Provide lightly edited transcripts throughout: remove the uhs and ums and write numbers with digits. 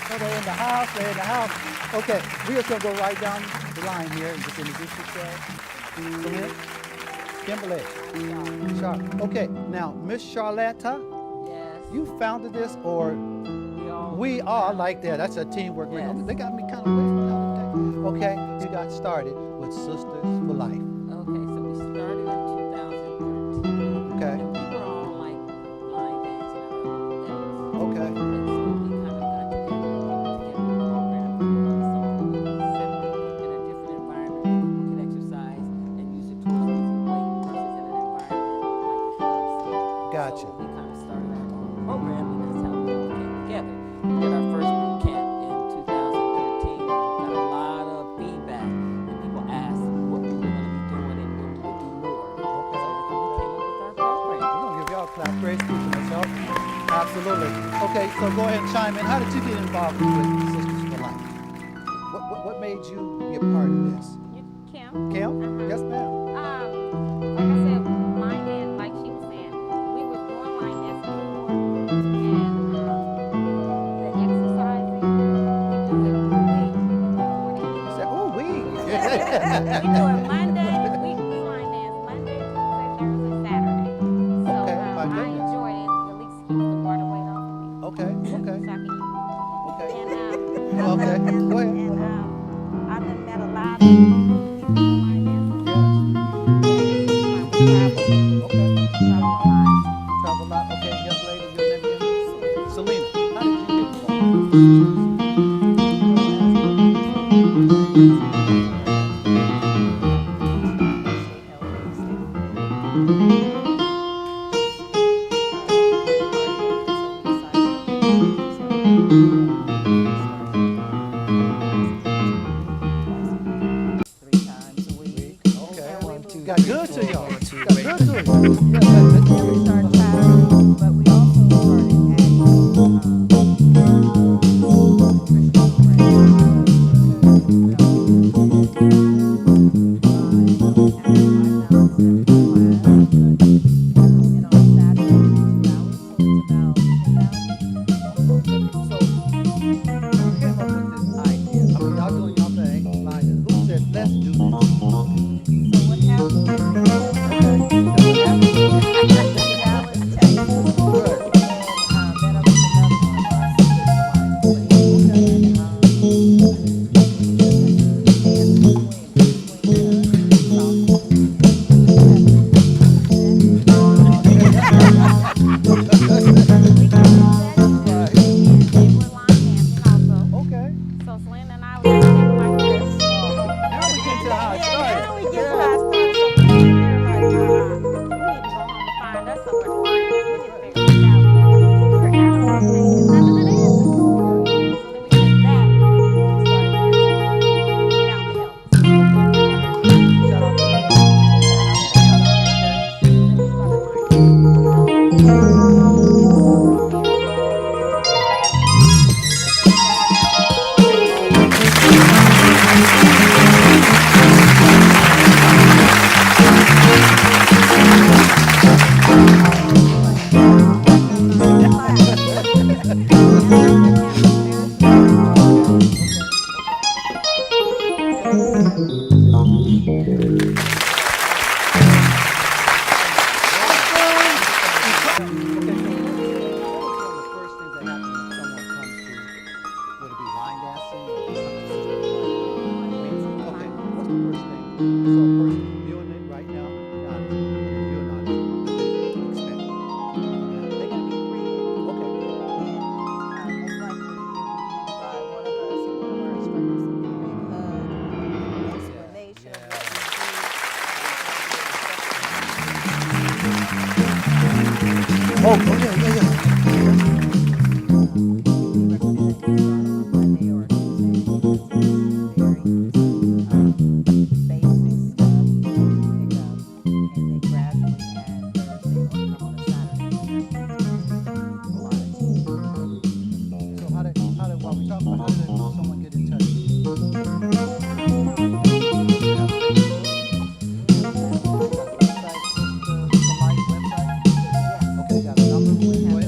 So they're in the house. They're in the house. Okay, we're just gonna go right down the line here and just introduce yourself. Selena, Kimberly, Sharp. Okay, now Miss Charlotta, Yes. you founded this, or we are like that? That's a teamwork. Yes. They got me kind of weird the other day. Okay, you got started with Sisters for Life. Okay, so we started in 2013. Okay. And we were all like line dancing at our own things. Okay. And so we kind of got together and put together a program to run something a little separate in a different environment where people could exercise and use it towards losing weight versus in an environment like the club scene. Gotcha. So we kind of started our own program, and that's how we all came together. We did our first boot camp in 2013. Got a lot of feedback, and people asked what we were going to be doing and when we would do more. So that's when we came up with our program. We're gonna give y'all a clap. Praise be to myself. Absolutely. Okay, so go ahead and chime in. How did you get involved with Sisters for Life? What made you be a part of this? Kim. Kim? Yes, ma'am. Like I said, line dance, like she was saying, we were doing line dance before, and the exercising, we do it weekly. You said, oh, we. We do it Monday, weekly line dance, Monday, Tuesday, Thursday, Saturday. So Okay, my I goodness. enjoy it. At least keeps the water weight off of me. Okay, okay, So I can okay. And Okay, go ahead. and I've been met a lot of people in line dance. Okay. Travel a lot. Travel a lot. Okay, young lady, your name again? Selena, how did you get involved? Three times a week. Okay. Got good to y'all. Got good to you. Yeah, Then we started traveling, but we also started adding Okay. So Selena and I were getting like this. Now we get to how it started. Now we get to how it started. So we were like, we need to go home and find us somewhere to line dance. We need to figure this out. We were actually listening to nothing to dance. So then we took that and started dancing down the hill. Shout out to you. Oh, yeah. So while we talk about how did someone get in touch? Okay, got a number. Go ahead.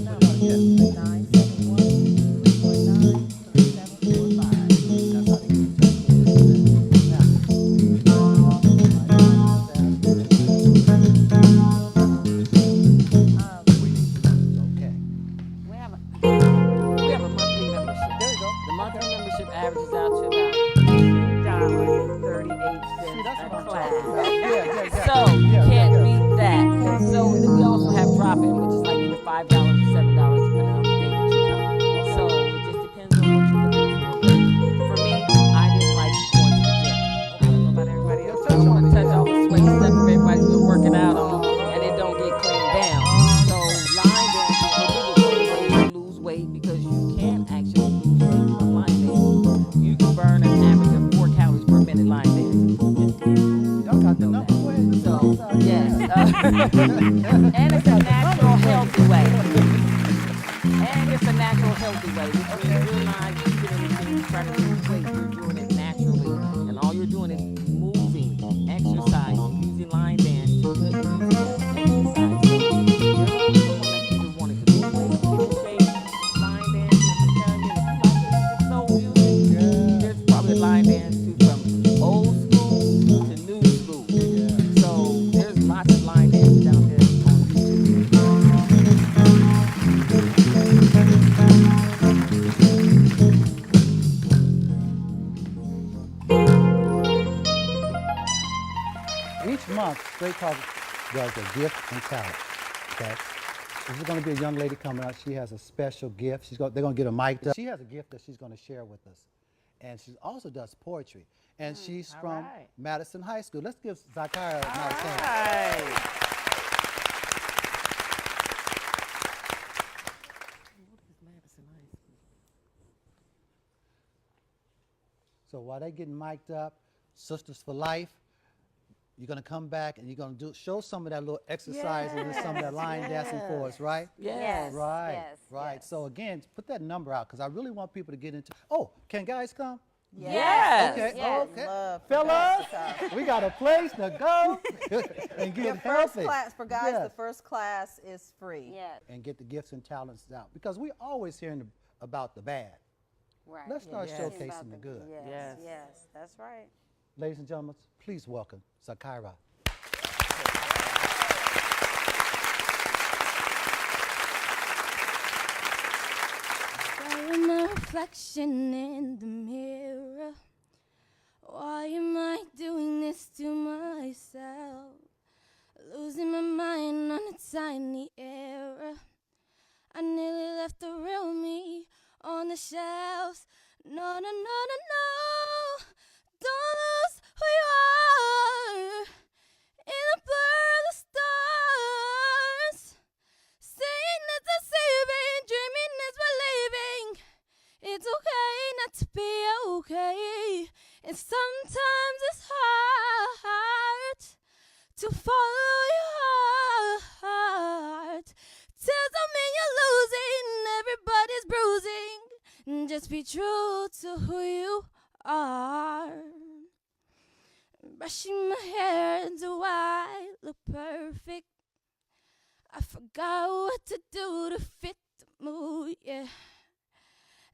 And it's a natural, healthy way. And it's a natural, healthy way, which means you're not using anything to try to lose weight. You're doing it naturally. And all you're doing is moving, exercising, using line bands to good exercise. So if you're someone that's either wanting to lose weight, get in shape, line bands, I'm telling you, if you like to listen to soul music, there's probably line bands too from old school to new school. So there's lots of line bands down there on YouTube. Each month, Straight Talk does a gift and talent. Okay, this is going to be a young lady coming out. She has a special gift. They're going to get her mic'd up. She has a gift that she's going to share with us, and she also does poetry. And she's from Madison High School. Let's give Zakira a nice hand. So while they're getting mic'd up, Sisters for Life, you're going to come back and you're going to show some of that little exercise and some of that line dancing for us, right? Yes. Right, Yes, right. yes. So again, put that number out because I really want people to get into. Oh, can guys come? Yes. Okay, Yes. okay. Love for Fellas, guys to come. we got a place to go and get The first healthy. class for guys. Yes. The first class is free. Yes. And get the gifts and talents out because we're always hearing about the bad. Right. Let's start Yes. showcasing the good. Yes. Yes. Yes. That's right. Ladies and gentlemen, please welcome Zakira. Staring my reflection in the mirror. Why am I doing this to myself? Losing my mind on a tiny error. I nearly left the real me on the shelves. No, no, no, no, no. Don't lose who you are in the blur of the stars. Seeing is deceiving, dreaming is believing. It's okay not to be okay. And sometimes it's hard to follow your heart. Tears don't mean you're losing, everybody's bruising. Just be true to who you are. Brushing my hair, do I look perfect? I forgot what to do to fit the mood, yeah.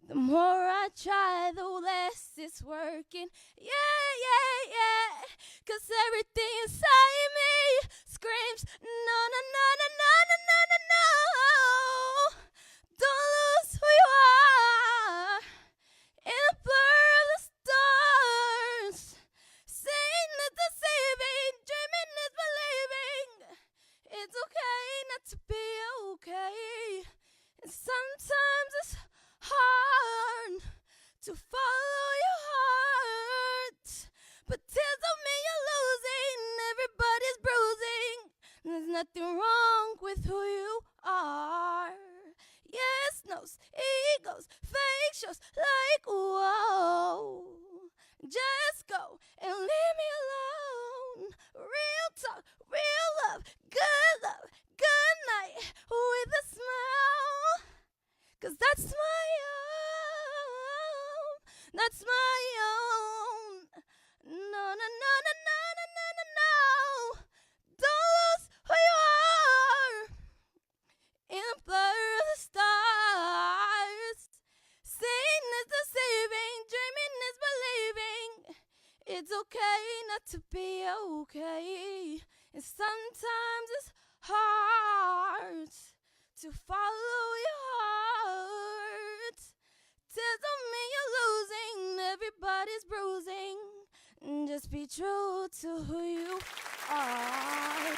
The more I try, the less it's working. Yeah, yeah, yeah. 'Cause everything inside me screams, no, no, no, no, no, no, no, no, no. Don't lose who you are in the blur of the stars. Seeing is deceiving, dreaming is believing. It's okay not to be okay. And sometimes it's hard to follow your heart. But tears don't mean you're losing, everybody's bruising. There's nothing wrong with who you are. Yes, no's, egos, fake shows like whoa. Just go and leave me alone. Real talk, real love, good night with a smile. 'Cause that's my own, that's my own. No, no, no, no, no, no, no, no, no. Don't lose who you are in the blur of the stars. Seeing is deceiving, dreaming is believing. It's okay not to be okay. And sometimes it's hard to follow your heart. Tears don't mean you're losing, everybody's bruising. Just be true to who you are.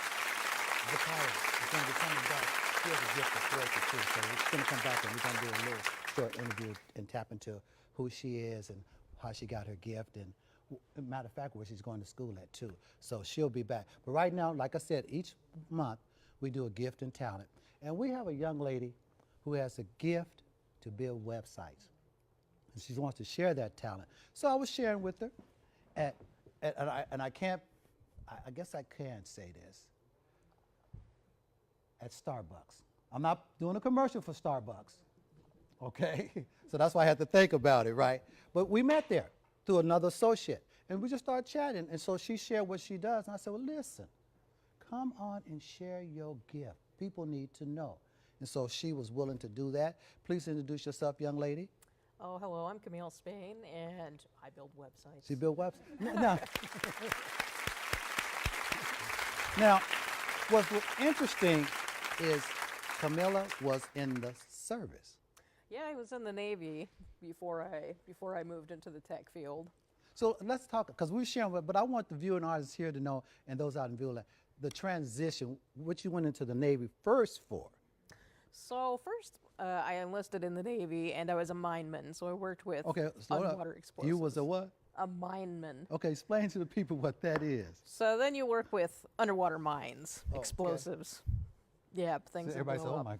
Zakira is going to be coming back. She has a gift of poetry too, so she's going to come back and we're going to do a little short interview and tap into who she is and how she got her gift and, matter of fact, where she's going to school at too. So she'll be back. But right now, like I said, each month we do a gift and talent. And we have a young lady who has a gift to build websites. And she wants to share that talent. So I was sharing with her, and I can't, I guess I can say this, at Starbucks. I'm not doing a commercial for Starbucks, okay? So that's why I had to think about it, right? But we met there through another associate, and we just started chatting. And so she shared what she does, and I said, well, listen, come on and share your gift. People need to know. And so she was willing to do that. Please introduce yourself, young lady. Oh, hello, I'm Camille Spain, and I build websites. She built websites. Now, what's interesting is Camilla was in the service. Yeah, I was in the Navy before I moved into the tech field. So let's talk, because we're sharing, but I want the viewing audience here to know, and those out in View, the transition, what you went into the Navy first for. So first, I enlisted in the Navy, and I was a mineman, so I worked with underwater explosives. You was a what? A mineman. Okay, explain to the people what that is. So then you work with underwater mines, okay. explosives. Yeah, things So that everybody blow said, oh up. my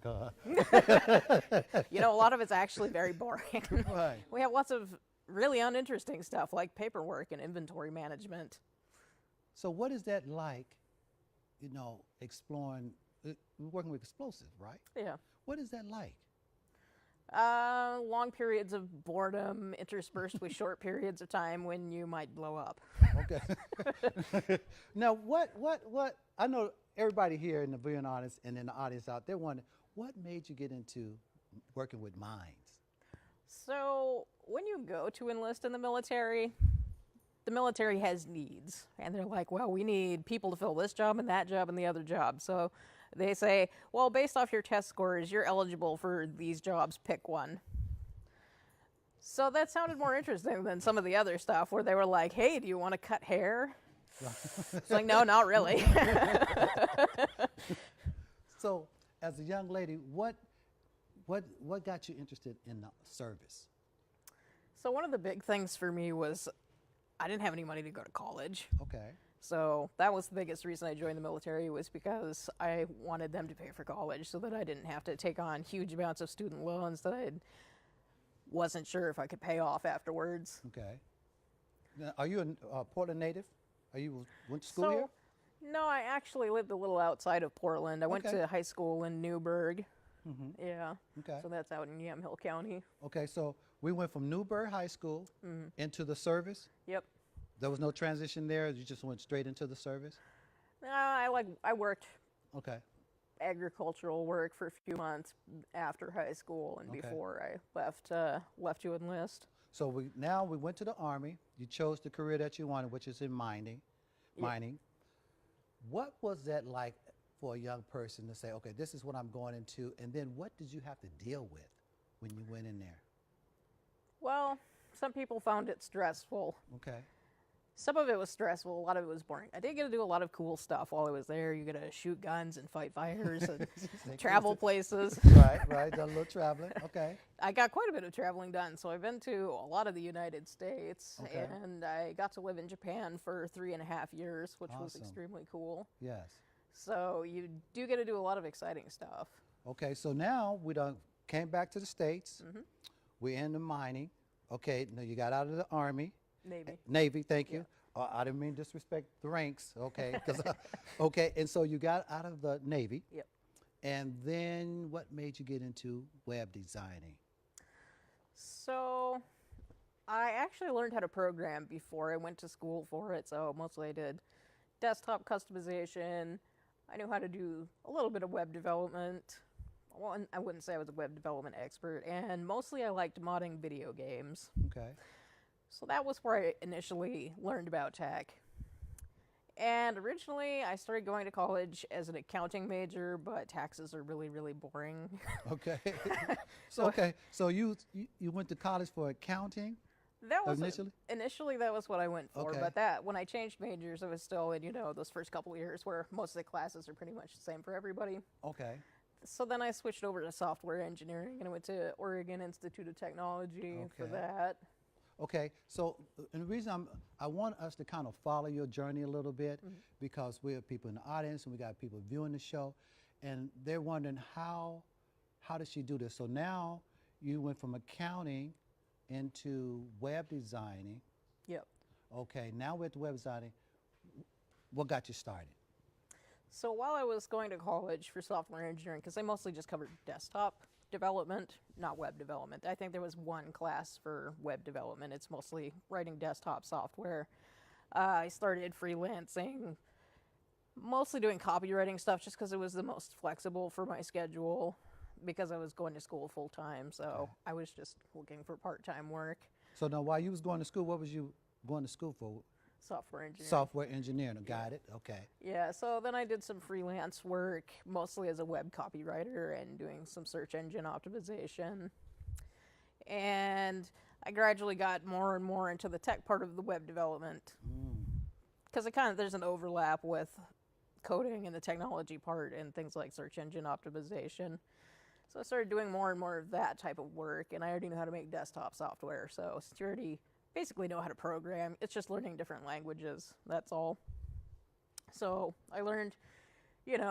God. You know, a lot of it's actually very boring. Right. We have lots of really uninteresting stuff like paperwork and inventory management. So what is that like, you know, exploring, working with explosives, right? Yeah. What is that like? Long periods of boredom interspersed with short periods of time when you might blow up. Okay. Now, what, I know everybody here in the viewing audience and in the audience out there wondering, what made you get into working with mines? So when you go to enlist in the military has needs. And they're like, well, we need people to fill this job and that job and the other job. So they say, well, based off your test scores, you're eligible for these jobs, pick one. So that sounded more interesting than some of the other stuff where they were like, hey, do you want to cut hair? It's like, no, not really. So as a young lady, what got you interested in the service? So one of the big things for me was I didn't have any money to go to college. Okay. So that was the biggest reason I joined the military, was because I wanted them to pay for college so that I didn't have to take on huge amounts of student loans that I wasn't sure if I could pay off afterwards. Okay. Now, are you a Portland native? Went to school here? No, I actually lived a little outside of Portland. I went Okay. to high school in Newburgh. Mm-hmm. Yeah. Okay. So that's out in Yamhill County. Okay, so we went from Newburgh High School into the service. Yep. There was no transition there. You just went straight into the service. I worked Okay. agricultural work for a few months after high school and Okay. before I left to enlist. So we went to the Army. You chose the career that you wanted, which is in mining. Yep. Mining. What was that like for a young person to say, okay, this is what I'm going into, and then what did you have to deal with when you went in there? Well, some people found it stressful. Okay. Some of it was stressful, a lot of it was boring. I did get to do a lot of cool stuff while I was there. You get to shoot guns and fight fires and travel places. Right, done a little traveling. Okay. I got quite a bit of traveling done, so I've been to a lot of the United States, Okay. and I got to live in Japan for 3.5 years, which was Awesome. extremely cool. Yes. So you do get to do a lot of exciting stuff. Okay, so now we done came back to the States. Mm-hmm. We're into mining. Okay, now you got out of the Army. Navy. Thank you. I didn't mean disrespect the ranks, okay? Okay, and so you got out of the Navy. Yep. And then what made you get into web designing? So I actually learned how to program before I went to school for it, so mostly I did desktop customization. I knew how to do a little bit of web development. Well, I wouldn't say I was a web development expert, and mostly I liked modding video games. Okay. So that was where I initially learned about tech. And originally I started going to college as an accounting major, but taxes are really, really boring. Okay. So you went to college for accounting? That was Initially? that was what I went for. Okay. But when I changed majors, I was still in, those first couple of years where most of the classes are pretty much the same for everybody. Okay. So then I switched over to software engineering, and I went to Oregon Institute of Technology for Okay. that. Okay, so and the reason I want us to kind of follow your journey a little bit, because we have people in the audience and we got people viewing the show, and they're wondering how how did she do this? So now you went from accounting into web designing. Yep. Okay, now with the web designing, what got you started? So while I was going to college for software engineering, because I mostly just covered desktop development, not web development. I think there was one class for web development. It's mostly writing desktop software. I started freelancing, mostly doing copywriting stuff just because it was the most flexible for my schedule because I was going to school full time. So I was just looking for part-time work. So now while you was going to school, what was you going to school for? Software engineering. Software engineering, got it, okay. Yeah, so then I did some freelance work, mostly as a web copywriter and doing some search engine optimization. And I gradually got more and more into the tech part of the web development because there's an overlap with coding and the technology part and things like search engine optimization. So I started doing more and more of that type of work, and I already know how to make desktop software. So since you already basically know how to program, it's just learning different languages, that's all. So I learned,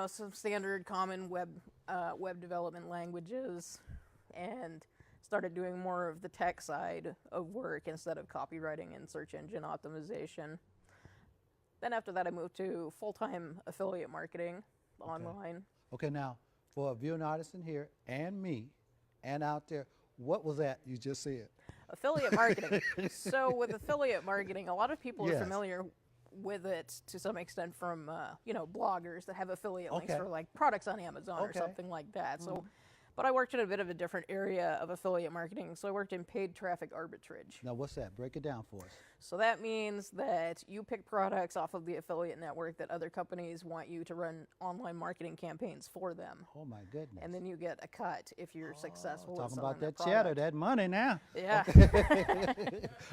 some standard common web development languages and started doing more of the tech side of work instead of copywriting and search engine optimization. Then after that, I moved to full-time affiliate marketing online. Okay, now, for a viewing audience in here and me and out there, what was that you just said? Affiliate marketing. So with affiliate marketing, a lot of people are Yes. familiar with it to some extent from, bloggers that have affiliate links Okay. for like products on Amazon or Okay. something like that. So, but I worked in a bit of a different area of affiliate marketing. So I worked in paid traffic arbitrage. Now, what's that? Break it down for us. So that means that you pick products off of the affiliate network that other companies want you to run online marketing campaigns for them. Oh, my goodness. And then you get a cut if you're successful with Talking selling about their that cheddar, product. that money now. Yeah.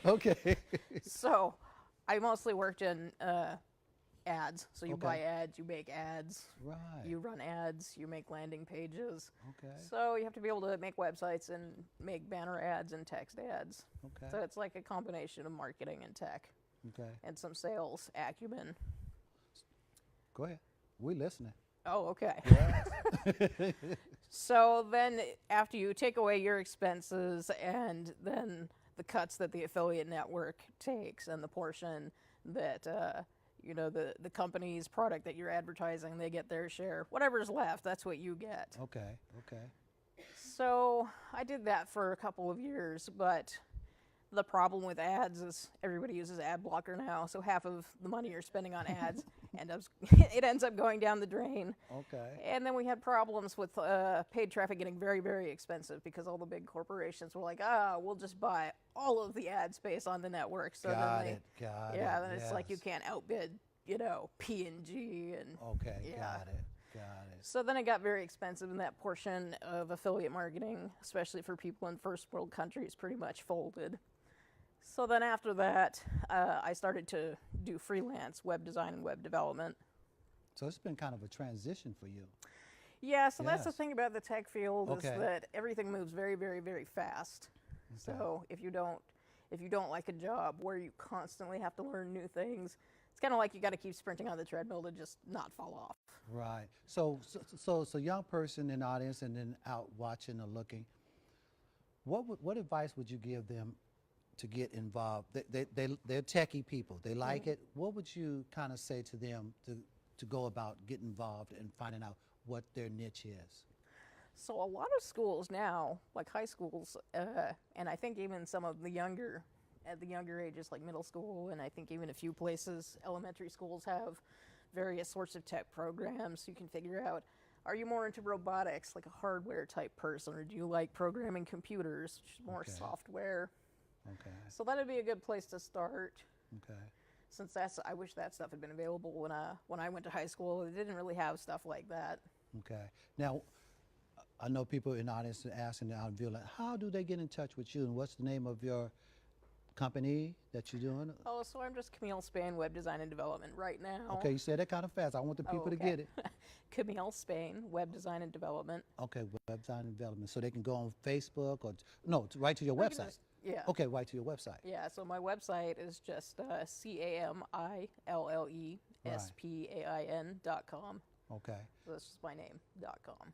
Okay. So I mostly worked in ads. So you Okay. buy ads, you make ads, Right. you run ads, you make landing pages. Okay. So you have to be able to make websites and make banner ads and text ads. Okay. So it's like a combination of marketing and tech Okay. and some sales acumen. Go ahead. We listening. Oh, okay. Yes. So then after you take away your expenses and then the cuts that the affiliate network takes and the portion that the company's product that you're advertising, they get their share. Whatever's left, that's what you get. Okay. Okay. So I did that for a couple of years, but the problem with ads is everybody uses ad blocker now, so half of the money you're spending on ads ends up going down the drain. Okay. And then we had problems with paid traffic getting very, very expensive because all the big corporations were like, we'll just buy all of the ad space on the network. So Got then it. Got it. yeah, then it's like you yes. can't outbid, P&G and Okay. yeah. Got it. Got it. So then it got very expensive, and that portion of affiliate marketing, especially for people in first world countries, pretty much folded. So then after that, I started to do freelance web design and web development. So it's been kind of a transition for you. Yeah, so that's the Yes. thing about the tech field is Okay. that everything moves very, very, very fast. Okay. So if you don't like a job where you constantly have to learn new things, it's kind of like you got to keep sprinting on the treadmill to just not fall off. Right. So young person in the audience and then out watching or looking, what advice would you give them to get involved? They're techie people. They like it. What would you kind of say to them to go about getting involved and finding out what their niche is? So a lot of schools now, like high schools, and I think even some of the younger, at the younger ages, like middle school, and I think even a few places, elementary schools have various sorts of tech programs. You can figure out, are you more into robotics, like a hardware type person, or do you like programming computers, which is more Okay. software? Okay. So that'd be a good place to start. Okay. Since I wish that stuff had been available when I went to high school. They didn't really have stuff like that. Okay. Now, I know people in the audience are asking out in view, like, how do they get in touch with you, and what's the name of your company that you're doing? Oh, so I'm just Camille Spain, Web Design and Development right now. Okay, you said that kind of fast. I want the people to okay. get it. Camille Spain, Web Design and Development. Okay, web design and development. So they can go on Facebook or, no, right to your You can website. just- yeah. Okay, right to your website. Yeah, so my website is just CAMILLESPAIN.com. Okay. So that's just my name.com.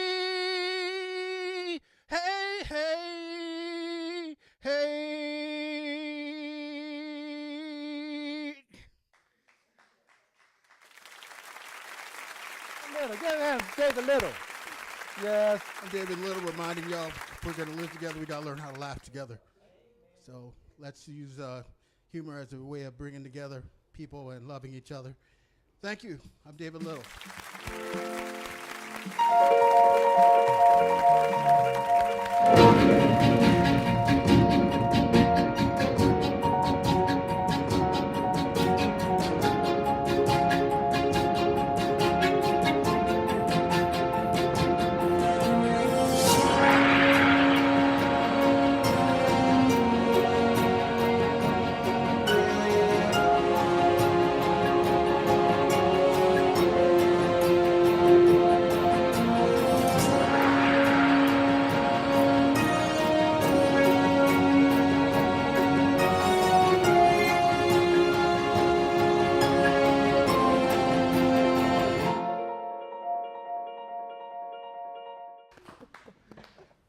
hand. Give him David Little. Yes. I'm David Little, reminding y'all, if we're going to live together, we got to learn how to laugh together. So let's use humor as a way of bringing together people and loving each other. Thank you. I'm David Little.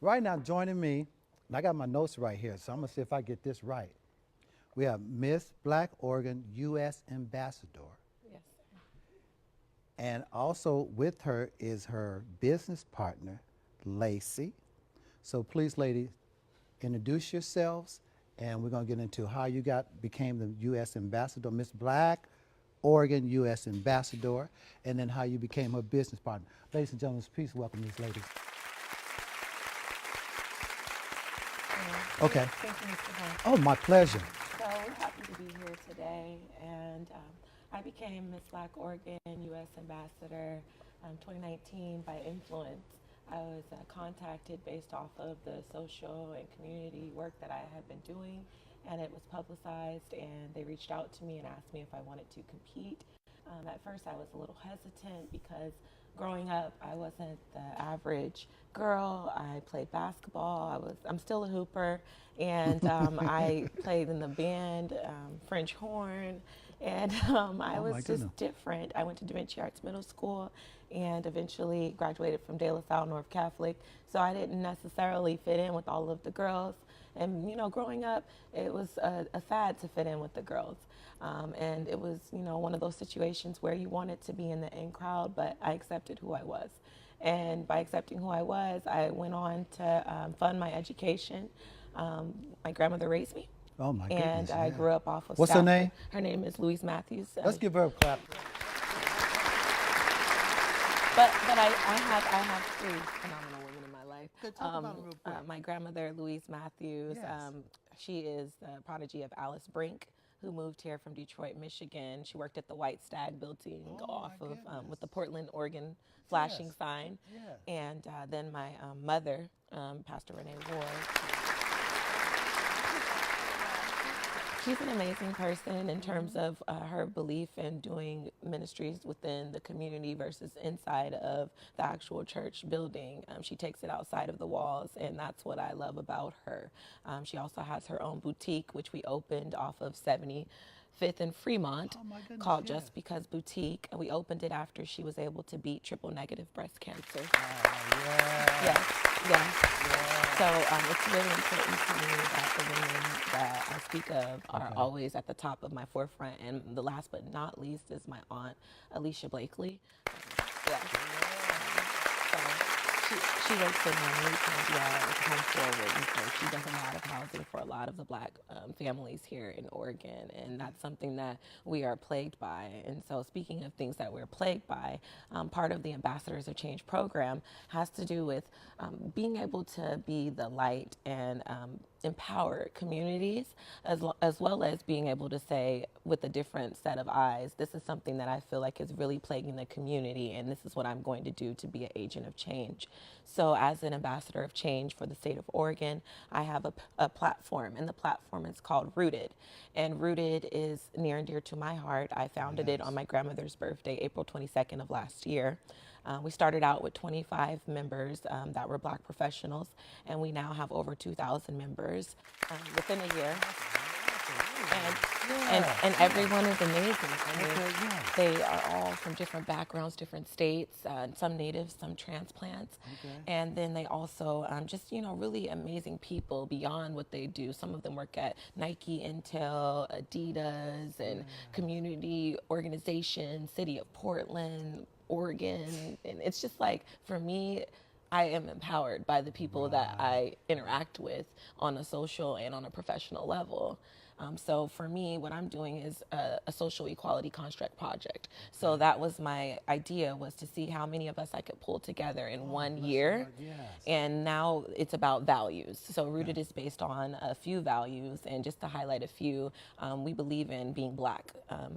Right now, joining me, and I got my notes right here, so I'm going to see if I get this right. We have Miss Black Oregon U.S. Ambassador. Yes. And also with her is her business partner, Lacey. So please, ladies, introduce yourselves, and we're going to get into how you became the U.S. Ambassador, Miss Black Oregon U.S. Ambassador, and then how you became her business partner. Ladies and gentlemen, please welcome these ladies. Okay. Thank you, Mr. Hunt. Oh, my pleasure. So we're happy to be here today, and I became Miss Black Oregon U.S. Ambassador 2019 by influence. I was contacted based off of the social and community work that I had been doing, and it was publicized, and they reached out to me and asked me if I wanted to compete. At first, I was a little hesitant because growing up, I wasn't the average girl. I played basketball. I'm still a hooper, and I played in the band, French horn, and I was just different. I went to Da Vinci Arts Middle School and eventually graduated from De La Salle North Catholic, so I didn't necessarily fit in with all of the girls. And, you know, growing up, it was a fad to fit in with the girls. And it was, you know, one of those situations where you wanted to be in the in crowd, but I accepted who I was. And by accepting who I was, I went on to fund my education. My grandmother raised me. Oh, my goodness. And I grew up off of What's her name? Her name is Louise Matthews. Let's give her a clap. But I have three phenomenal women in my life. Good, talk about them real quick. My grandmother, Louise Matthews, Yes. she is the prodigy of Alice Brink, who moved here from Detroit, Michigan. She worked at the White Stag building off of with the Portland, Oregon flashing Yes. sign. Yes. And then my mother, Pastor Renee Ward. She's an amazing person in terms of her belief in doing ministries within the community versus inside of the actual church building. She takes it outside of the walls, and that's what I love about her. She also has her own boutique, which we opened off of 75th and Fremont, called Just Because Boutique. And we opened it after she was able to beat triple-negative breast cancer. Yes. So it's really important to me that the women that I speak of are always at the top of my forefront. And the last but not least is my aunt, Alicia Blakely. She works in with Home Forward, and so she does a lot of housing for a lot of the Black families here in Oregon, and that's something that we are plagued by. And so speaking of things that we're plagued by, part of the Ambassadors of Change program has to do with being able to be the light and empower communities, as well as being able to say with a different set of eyes, this is something that I feel like is really plaguing the community, and this is what I'm going to do to be an agent of change. So as an ambassador of change for the state of Oregon, I have a platform, and the platform is called Rooted. And Rooted is near and dear to my heart. I founded it on my grandmother's birthday, April 22nd of last year. We started out with 25 members that were Black professionals, and we now have over 2,000 members within a year. And everyone is amazing. I mean, they are all from different backgrounds, different states, some natives, some transplants. And then they also just, you know, really amazing people beyond what they do. Some of them work at Nike, Intel, Adidas, and community organizations, City of Portland, Oregon. And it's just like, for me, I am empowered by the people that I interact with on a social and on a professional level. So for me, what I'm doing is a social equality construct project. So that was my idea, was to see how many of us I could pull together in 1 year. Lord, yes. And now it's about values. So Rooted is based on a few values. And just to highlight a few, we believe in being black,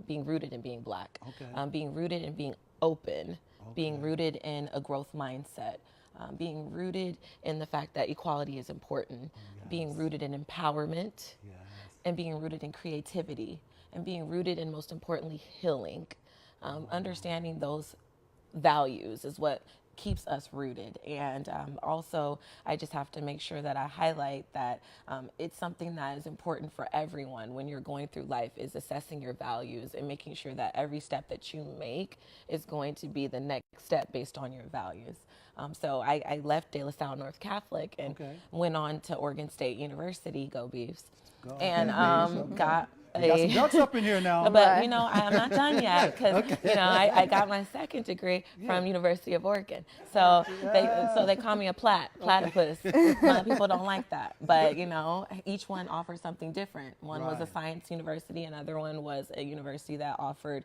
being rooted in being black, being rooted in being open, being rooted in a growth mindset. Being rooted in the fact that equality is important, being rooted in empowerment, and being rooted in creativity, and being rooted in, most importantly, healing. Understanding those values is what keeps us rooted. And also, I just have to make sure that I highlight that it's something that is important for everyone when you're going through life, is assessing your values and making sure that every step that you make is going to be the next step based on your values. So I left De La Salle North Catholic and went on to Oregon State University, go Beavs, and got We got some ducks up in here now. but you know, I'm not done yet, because you know, I got my second degree from University of Oregon. So they call me a platypus. A lot of people don't like that, but you know, each one offers something different. One was a science university, another one was a university that offered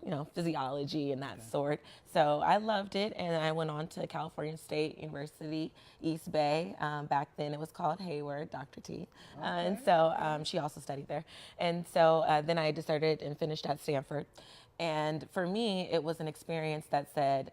you know, physiology and that sort. So I loved it, and I went on to California State University, East Bay. Back then it was called Hayward, Dr. T. And so she also studied there. And so then I decided and finished at Stanford. And for me, it was an experience that said,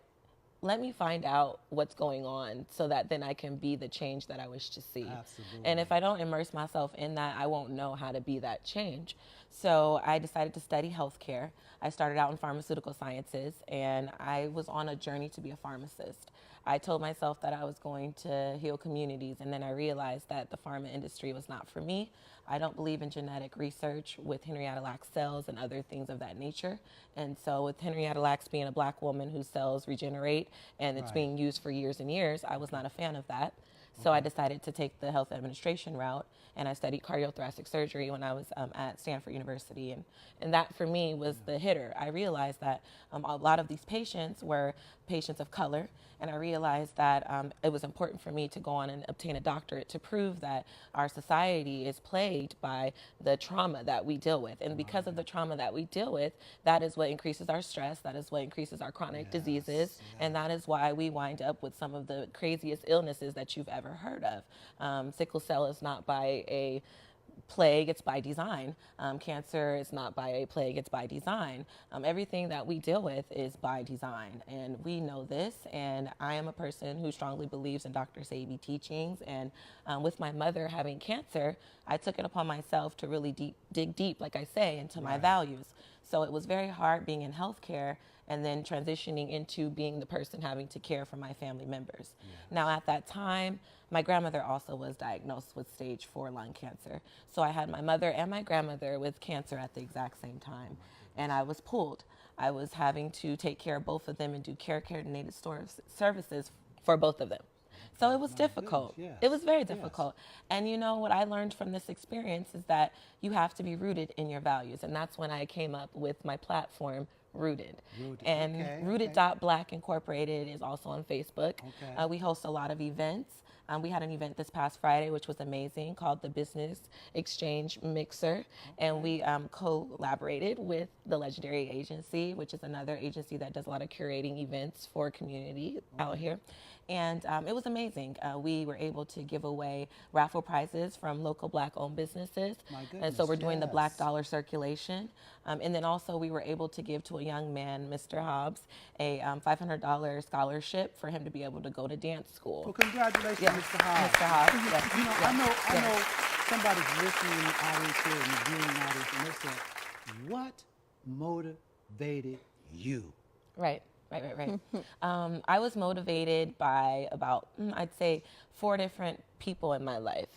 let me find out what's going on so that then I can be the change that I wish to see. Absolutely. And if I don't immerse myself in that, I won't know how to be that change. So I decided to study healthcare. I started out in pharmaceutical sciences, and I was on a journey to be a pharmacist. I told myself that I was going to heal communities, and then I realized that the pharma industry was not for me. I don't believe in genetic research with Henrietta Lacks cells and other things of that nature. And so with Henrietta Lacks being a black woman whose cells regenerate and it's being used for years and years, I was not a fan of that. So I decided to take the health administration route, and I studied cardiothoracic surgery when I was at Stanford University. And that for me was the hitter. I realized that a lot of these patients were patients of color, and I realized that it was important for me to go on and obtain a doctorate to prove that our society is plagued by the trauma that we deal with. And because of the trauma that we deal with, that is what increases our stress, that is what increases our chronic diseases, and that is why we wind up with some of the craziest illnesses that you've ever heard of. Sickle cell is not by a plague, it's by design. Cancer is not by a plague, it's by design. Everything that we deal with is by design, and we know this. And I am a person who strongly believes in Dr. Sebi teachings, and with my mother having cancer, I took it upon myself to really dig deep, like I say, into my values. So it was very hard being in healthcare and then transitioning into being the person having to care for my family members. Now at that time, my grandmother also was diagnosed with stage 4 lung cancer. So I had my mother and my grandmother with cancer at the exact same time. And I was pulled. I was having to take care of both of them and do care coordinated services for both of them. So it was difficult. It was very difficult. And you know what I learned from this experience is that you have to be rooted in your values. And that's when I came up with my platform, Rooted. And Rooted.Black Incorporated is also on Facebook. We host a lot of events. We had an event this past Friday, which was amazing, called the Business Exchange Mixer. And we collaborated with the Legendary Agency, which is another agency that does a lot of curating events for community out here. And it was amazing. We were able to give away raffle prizes from local Black-owned businesses. And so we're doing the Black Dollar Circulation. And then also we were able to give to a young man, Mr. Hobbs, a $500 scholarship for him to be able to go to dance school. Well, congratulations, Mr. Hobbs. Mr. Hobbs, yes. You know, I know somebody's listening in the audience here and the viewing audience, and they say, what motivated you? Right. I was motivated by about, I'd say, 4 different people in my life.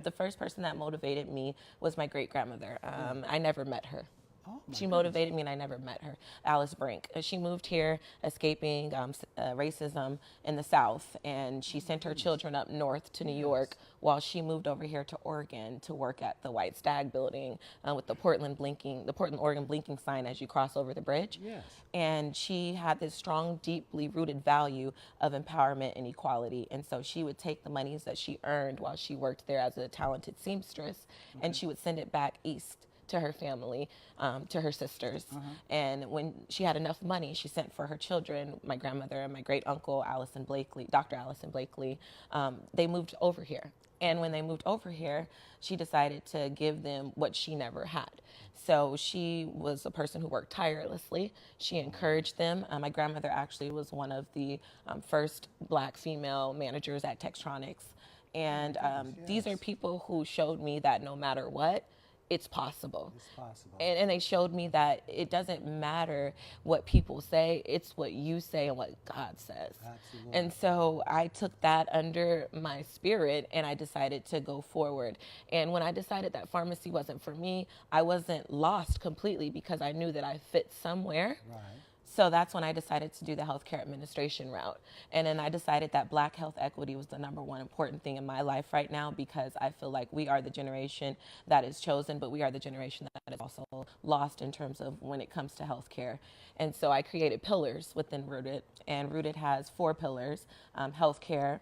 The first person that motivated me was my great-grandmother. I never met her. Oh, my She motivated me, and I never met her. Alice Brink. She moved here escaping racism in the South, and she sent her children up north to New York while she moved over here to Oregon to work at the White Stag building with the Portland Oregon blinking sign as you cross over the bridge. Yes. And she had this strong, deeply rooted value of empowerment and equality. And so she would take the monies that she earned while she worked there as a talented seamstress, and she would send it back east to her family, to her sisters. And when she had enough money, she sent for her children, my grandmother and my great uncle, Dr. Allison Blakely. They moved over here. And when they moved over here, she decided to give them what she never had. So she was a person who worked tirelessly. She encouraged them. My grandmother actually was one of the first Black female managers at Textronics. And these are people who showed me that no matter what, it's possible. It's possible. And they showed me that it doesn't matter what people say, it's what you say and what God says. Absolutely. And so I took that under my spirit, and I decided to go forward. And when I decided that pharmacy wasn't for me, I wasn't lost completely, because I knew that I fit somewhere. Right. So that's when I decided to do the healthcare administration route. And then I decided that Black health equity was the number one important thing in my life right now, because I feel like we are the generation that is chosen, but we are the generation that is also lost in terms of when it comes to healthcare. And so I created pillars within Rooted, and Rooted has 4 pillars: healthcare,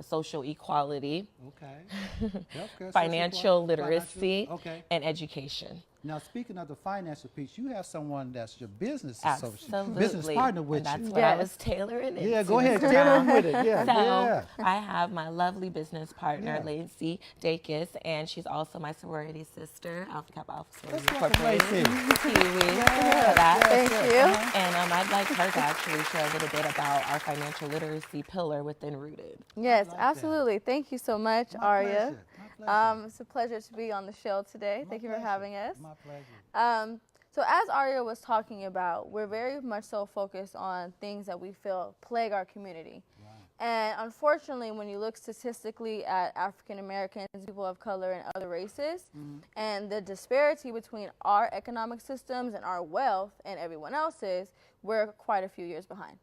social equality, Okay. Healthcare, financial social literacy, financial- okay. and education. Now, speaking of the financial piece, you have someone that's your business associate, Absolutely. business partner with And that's you. what I Yes. was tailoring it Yeah, to, go ahead, Mr. tailor Brown. them with it. Yeah, So yeah. I have my lovely business partner, Yeah. Lacey Dacus, and she's also my sorority sister, Alpha Kappa Alpha Sorority Let's welcome Incorporated. Lacey. Kiwi for that. Thank you. And I'd like her to actually share a little bit about our financial literacy pillar within Rooted. Yes, like that. absolutely. Thank you so much, My Arya. pleasure. My pleasure. It's a pleasure to be on the show today. My Thank you for pleasure. having us. My pleasure. So as Arya was talking about, we're very much so focused on things that we feel plague our community. And unfortunately, when you look statistically at African Americans, people of color, and other races, and the disparity between our economic systems and our wealth and everyone else's, we're quite a few years behind.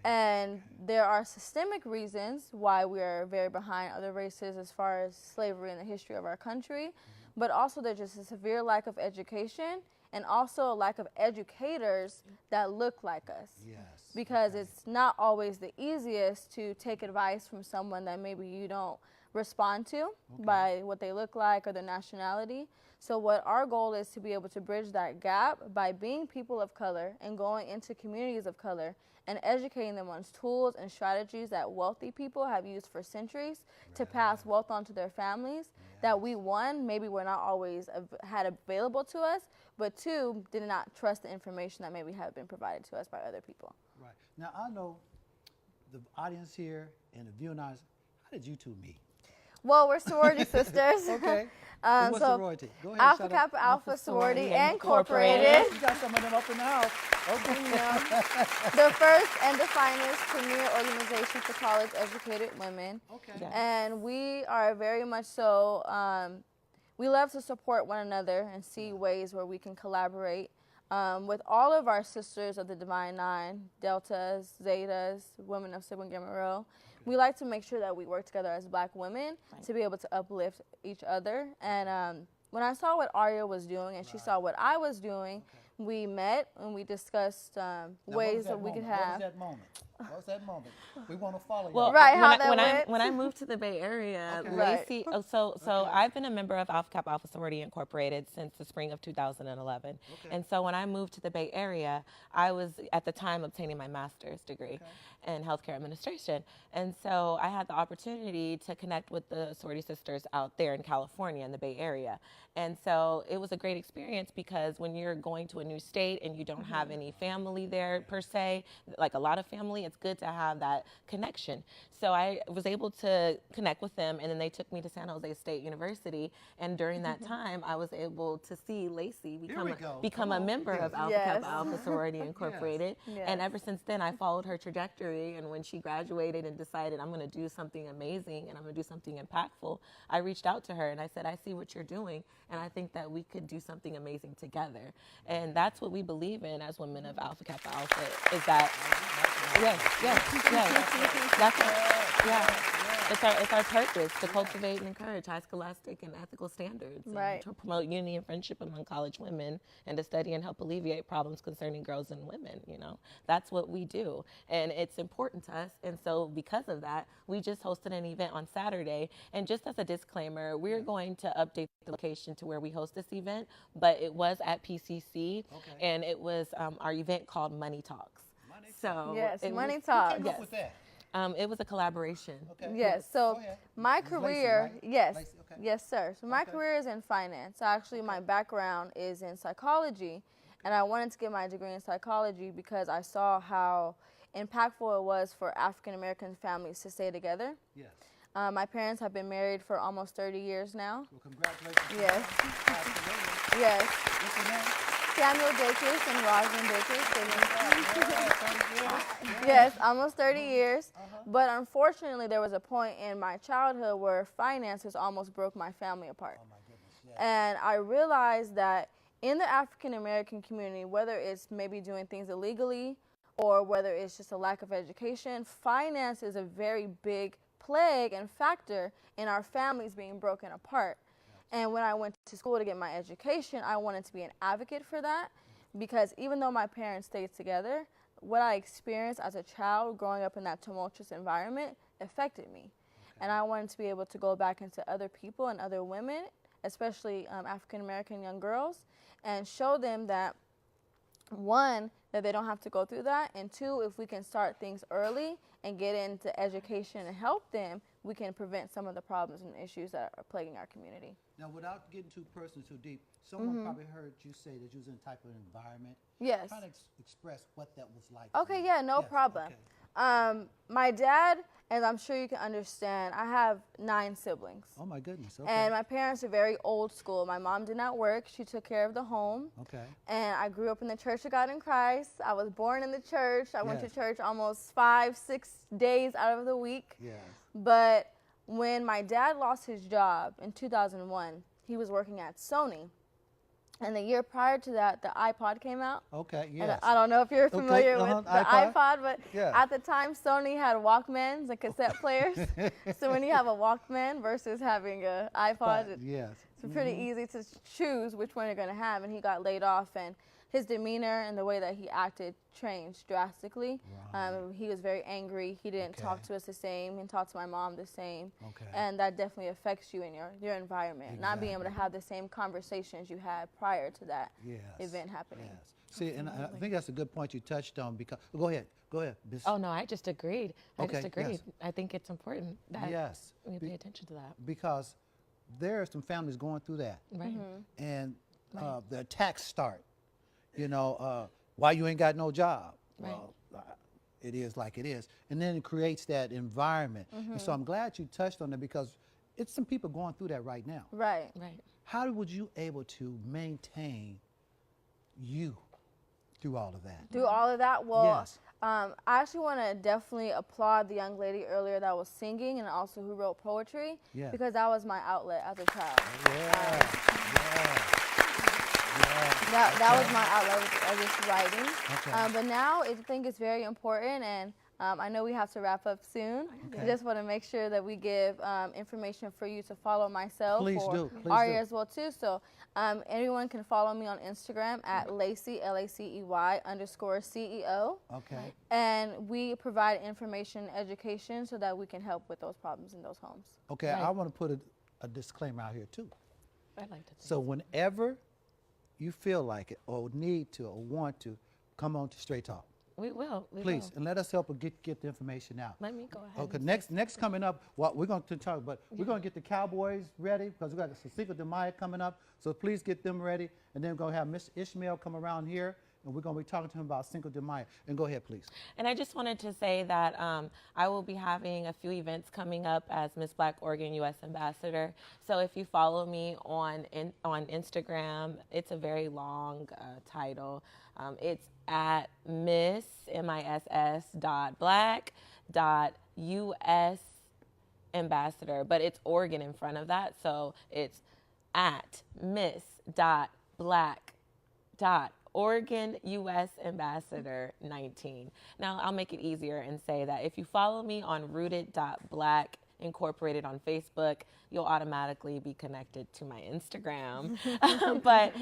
And there are systemic reasons why we are very behind other races as far as slavery in the history of our country, but also there's just a severe lack of education and also a lack of educators that look like us. Yes. Because it's not always the easiest to take advice from someone that maybe you don't respond to by what they look like or their nationality. So what our goal is to be able to bridge that gap by being people of color and going into communities of color and educating them on tools and strategies that wealthy people have used for centuries to pass wealth on to their families that we, one, maybe were not always had available to us, but two, did not trust the information that maybe had been provided to us by other people. Right. Now, I know the audience here and the viewing audience, how did you two meet? Well, we're sorority sisters. Okay. Um, What's so sorority? Go ahead. Alpha shout out. Kappa Alpha Sorority Sorority Incorporated. You got some of them up in the house. Okay. The first and the finest premier organization for college educated women. Okay. Yeah. And we are very much so, we love to support one another and see ways where we can collaborate with all of our sisters of the Divine Nine, Deltas, Zetas, women of Sigma Gamma Rho. We like to make sure that we work together as Black women to be able to uplift each other. And when I saw what Arya was doing and she saw what I was doing, we met and we discussed ways that we could have. What was that moment? What was that moment? We want to follow you. Well, Right, how when, that when went. when I moved to the Bay Area, Okay. Lacey, so I've been a member of Alpha Kappa Alpha Sorority Incorporated since the spring of 2011. And so when I moved to the Bay Area, I was at the time obtaining my master's degree in healthcare administration. And so I had the opportunity to connect with the sorority sisters out there in California in the Bay Area. And so it was a great experience because when you're going to a new state and you don't have any family there per se, like a lot of family, it's good to have that connection. So I was able to connect with them, and then they took me to San Jose State University. And during that time, I was able to see Lacey become a member of Alpha Kappa Alpha Sorority Incorporated. Yes. And ever since then, I followed her trajectory. And when she graduated and decided I'm going to do something amazing and I'm going to do something impactful, I reached out to her and I said, I see what you're doing, and I think that we could do something amazing together. And that's what we believe in as women of Alpha Kappa Alpha, is that, it's our purpose to cultivate and encourage high scholastic and ethical standards, and to promote unity and friendship among college women, and to study and help alleviate problems concerning girls and women. You know, that's what we do, and it's important to us. And so because of that, we just hosted an event on Saturday. And just as a disclaimer, we're going to update the location to where we host this event, but it was at PCC, and it was our event called Money Talks. Money Talks. Who came up with that? It was a collaboration. Yes, so my Lacey, career, right? yes, Lacey, okay. yes, sir. So my career is in finance. So actually, my background is in psychology, and I wanted to get my degree in psychology because I saw how impactful it was for African American families to stay together. Yes. My parents have been married for almost 30 years now. Well, congratulations. Yes. Absolutely. Yes. What's your name? Samuel Dacus and Rosalind Dacus. Yes, almost 30 years. But unfortunately, there was a point in my childhood where finances almost broke my family apart. Oh, my goodness. Yeah. And I realized that in the African American community, whether it's maybe doing things illegally or whether it's just a lack of education, finance is a very big plague and factor in our families being broken apart. And when I went to school to get my education, I wanted to be an advocate for that, because even though my parents stayed together, what I experienced as a child growing up in that tumultuous environment affected me. And I wanted to be able to go back into other people and other women, especially African American young girls, and show them that, one, that they don't have to go through that, and two, if we can start things early and get into education and help them, we can prevent some of the problems and issues that are plaguing our community. Now, without getting too personal, too deep, someone probably heard you say that you was in a type of environment. Yes. Trying to express what that was like. for Okay, you. yeah, no Yes, problem. okay. My dad, as I'm sure you can understand, I have 9 siblings. Oh, my goodness. Okay. And my parents are very old school. My mom did not work. She took care of the home. Okay. And I grew up in the Church of God in Christ. I was born in the church. I went to Yes. church almost 5-6 days out of the week. Yes. But when my dad lost his job in 2001, he was working at Sony. And the year prior to that, the iPod came out. Okay, And yes. I don't know if you're familiar with the iPod. iPod, but Yeah. at the time, Sony had Walkmans and cassette players. So when you have a Walkman versus having an iPod, Yes. it's pretty easy to choose which one you're going to have. And he got laid off, and his demeanor and the way that he acted changed drastically. He was very angry. He didn't talk to us the same and talk to my mom the same. Okay. And that definitely affects you in your environment, not being able to have the same conversations you had prior to that Yes. event happening. Yes. See, and I think that's a good point you touched on, because go ahead, Miss. Oh, no, I just agreed. I Okay, just agreed. yes. I think it's important that Yes. we pay attention to that. Because there are some families going through that, Right. and the attacks start. You know, why you ain't got no job? Right. Well, it is like it is, and then it creates that environment. And so I'm glad you touched on that, because it's some people going through that right now. Right. Right. How would you able to maintain you through all of that? Do all of that? Well, Yes. I actually want to definitely applaud the young lady earlier that was singing and also who wrote poetry, Yeah. because that was my outlet as a child. That was my outlet, was just writing. Okay. But now I think it's very important, and I know we have to wrap up soon. I just want to make sure that we give information for you to follow myself Please or do, please Ari do. as well too. So anyone can follow me on Instagram at Lacey, Lacey _CEO. Okay. And we provide information, education, so that we can help with those problems in those homes. Okay. Right. I want to put a disclaimer out here too. I'd like to. So whenever you feel like it, or need to, or want to, come on to Straight Talk. We will. We Please, will. and let us help her get the information out. Let me go ahead. Okay, and next coming up, well, we're going to talk, but we're going to get the Cowboys ready, because we got the Cinco de Mayo coming up. So please get them ready, and then we're going to have Miss Ishmael come around here, and we're going to be talking to him about Cinco de Mayo. And go ahead, please. And I just wanted to say that I will be having a few events coming up as Miss Black Oregon U.S. Ambassador. So if you follow me on Instagram, it's a very long title. It's at Miss MISS .black .US ambassador, but it's Oregon in front of that. So it's at Miss.Black. Oregon U.S. Ambassador 19. Now, I'll make it easier and say that if you follow me on rooted.black incorporated on Facebook, you'll automatically be connected to my Instagram. But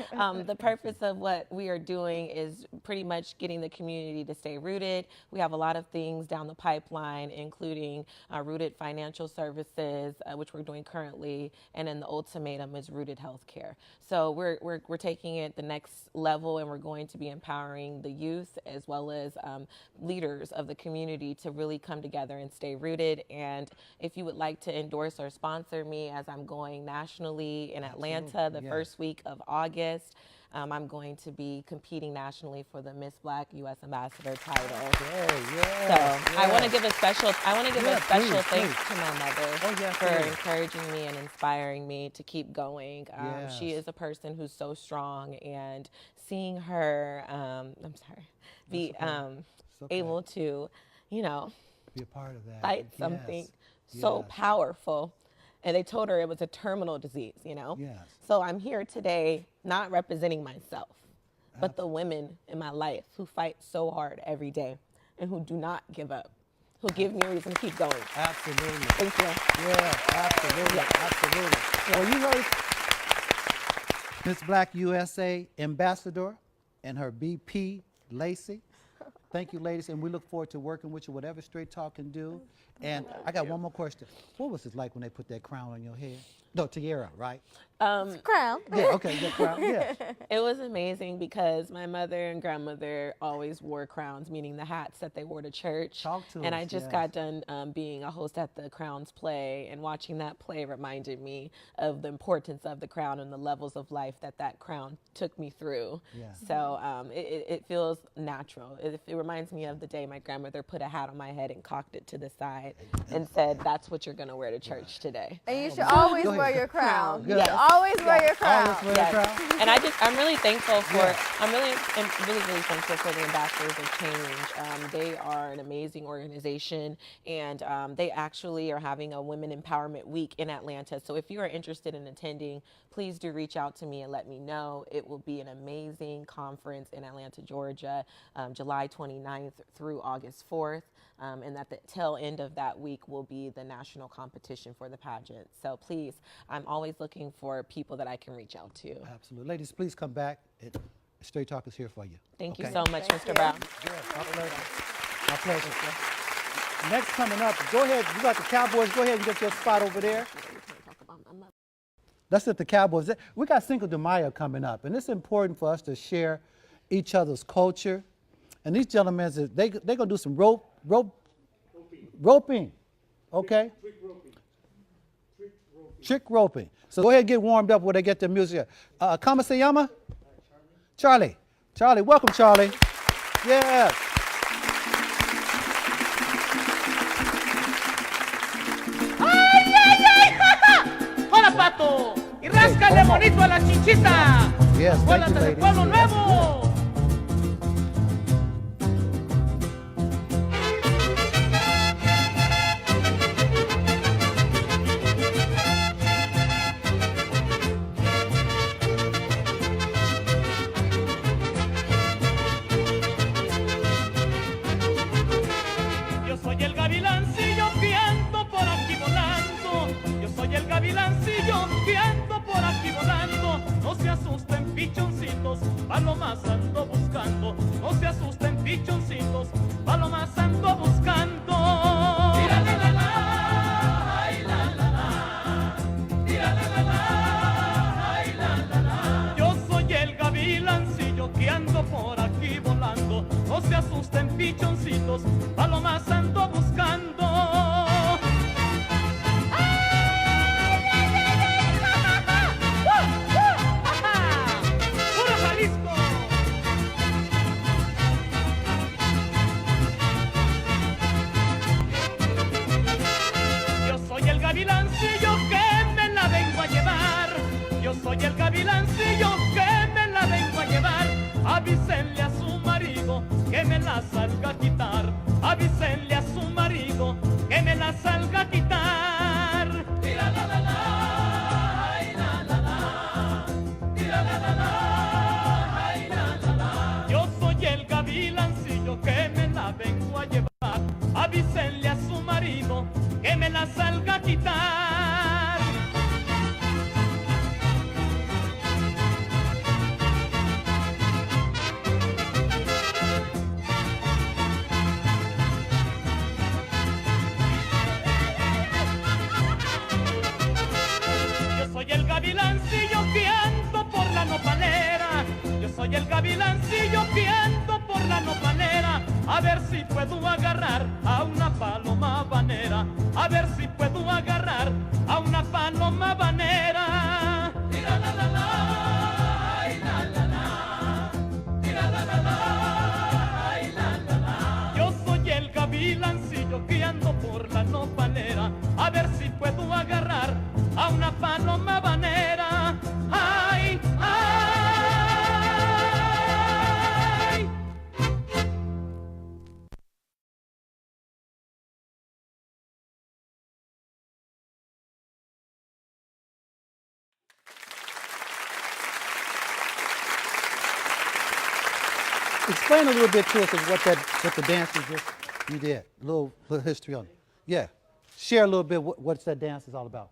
the purpose of what we are doing is pretty much getting the community to stay rooted. We have a lot of things down the pipeline, including Rooted Financial Services, which we're doing currently, and then the ultimatum is Rooted Healthcare. So we're taking it the next level, and we're going to be empowering the youth as well as leaders of the community to really come together and stay rooted. And if you would like to endorse or sponsor me as I'm going nationally in Atlanta the first week of August, I'm going to be competing nationally for the Miss Black U.S. Ambassador title. I want to give a special thanks to my mother for encouraging me and inspiring me to keep going. She is a person who's so strong, and seeing her, be able to, be a part of that. Fight something so powerful. And they told her it was a terminal disease, Yes. So I'm here today not representing myself, but the women in my life who fight so hard every day and who do not give up, who give me a reason to keep going. Absolutely. Thank you. Yeah, absolutely. Yeah. Absolutely. Yeah. Well, you heard Miss Black USA Ambassador and her BP, Lacey. Thank you, ladies, and we look forward to working with you, whatever Straight Talk can do. And I got one more question. What was it like when they put that crown on your head? No, tiara, right? Crown. Yeah, okay, the crown, yeah. It was amazing because my mother and grandmother always wore crowns, meaning the hats that they wore to church. Talk to and us, I just got done being a host at the Crowns play, and watching that play reminded me of the importance of the crown and the levels of life that crown took me through. Yeah. So it feels natural. It reminds me of the day my grandmother put a hat on my head and cocked it to the side and said, "That's what you're going to wear to church today." And you should always Go ahead. wear your crown. You Yes. should always wear your crown. Always wear your crown. And I'm really thankful for, I'm really thankful for the Ambassadors of Change. They are an amazing organization, and they actually are having a Women Empowerment Week in Atlanta. So if you are interested in attending, please do reach out to me and let me know. It will be an amazing conference in Atlanta, Georgia, July 29th through August 4th. And at the tail end of that week will be the national competition for the pageant. So please, I'm always looking for people that I can reach out to. Absolutely. Ladies, please come back. Straight Talk is here for you. Thank you Okay? so much, Mr. Brown. Yes, my pleasure. My pleasure. Next coming up, go ahead. You got the Cowboys. Go ahead and get your spot over there. Let's let the Cowboys. We got Cinco de Mayo coming up, and it's important for us to share each other's culture. And these gentlemen, they're going to do some roping, okay? Trick roping. So go ahead and get warmed up where they get their music. ¿Cómo se llama? Charlie. Charlie, welcome, Charlie. Yes. ¡Ay, ay, ay! ¡Hola, pato! ¡Y ráscale bonito a la chinchita! Yes, thank you, ¡Vuélate del ladies. Pueblo Nuevo! Yo soy el gavilancillo que ando por aquí volando. Yo soy el gavilancillo que ando por aquí volando. No se asusten, pichoncitos, palomas ando buscando. No se asusten, pichoncitos, palomas ando buscando. Tira la la la, ay la la la. Tira la la la, ay la la la. Yo soy el gavilancillo que ando por aquí volando. No se asusten, pichoncitos, palomas ando buscando. ¡Puro Jalisco! la salga a quitar. Avísenle a su marido que me la salga a quitar. Tira la la la, ay la la la. Tira la la la, ay la la la. Yo soy el gavilancillo que me la vengo a llevar. Avísenle a su marido que me la salga a quitar. Yo soy el gavilancillo que ando por la nopalera. Yo soy el gavilancillo que ando por la nopalera. A ver si puedo agarrar a una paloma habanera. A ver si puedo agarrar a una paloma habanera. Tira la la la, ay la la la. Tira la la la, ay la la la. Yo soy el gavilancillo que ando por la nopalera. A ver si puedo agarrar a una paloma habanera. Ay, ay. Explain a little bit to us of what the dance is you did. A little history on it. Yeah. Share a little bit what that dance is all about.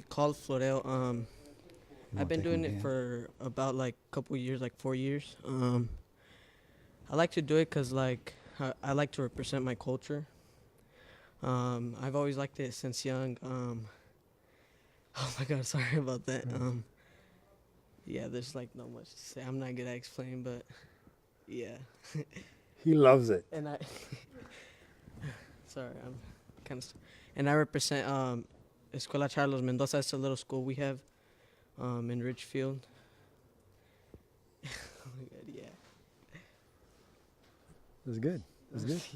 Called Floreo. I've been doing it for about like a couple years, like 4 years. I like to do it because like I like to represent my culture. I've always liked it since young. Oh my God, sorry about that. Yeah, there's like not much to say. I'm not good at explaining, but yeah. He loves it. And I, sorry, I'm kind of, and I represent Escuela Charlos Mendoza. It's a little school we have in Ridgefield. Oh my God, yeah. That's good. That's good. Sorry.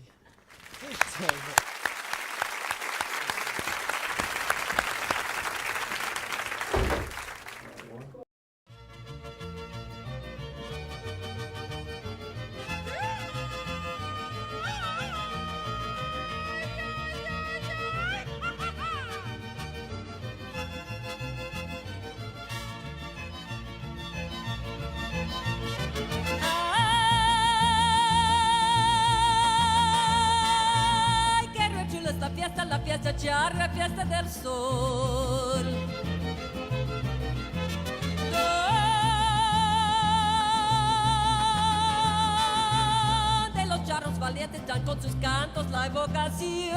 Ay, qué re chula esta fiesta, la fiesta charra, fiesta del sol. Donde los charros valientes dan con sus cantos la evocación.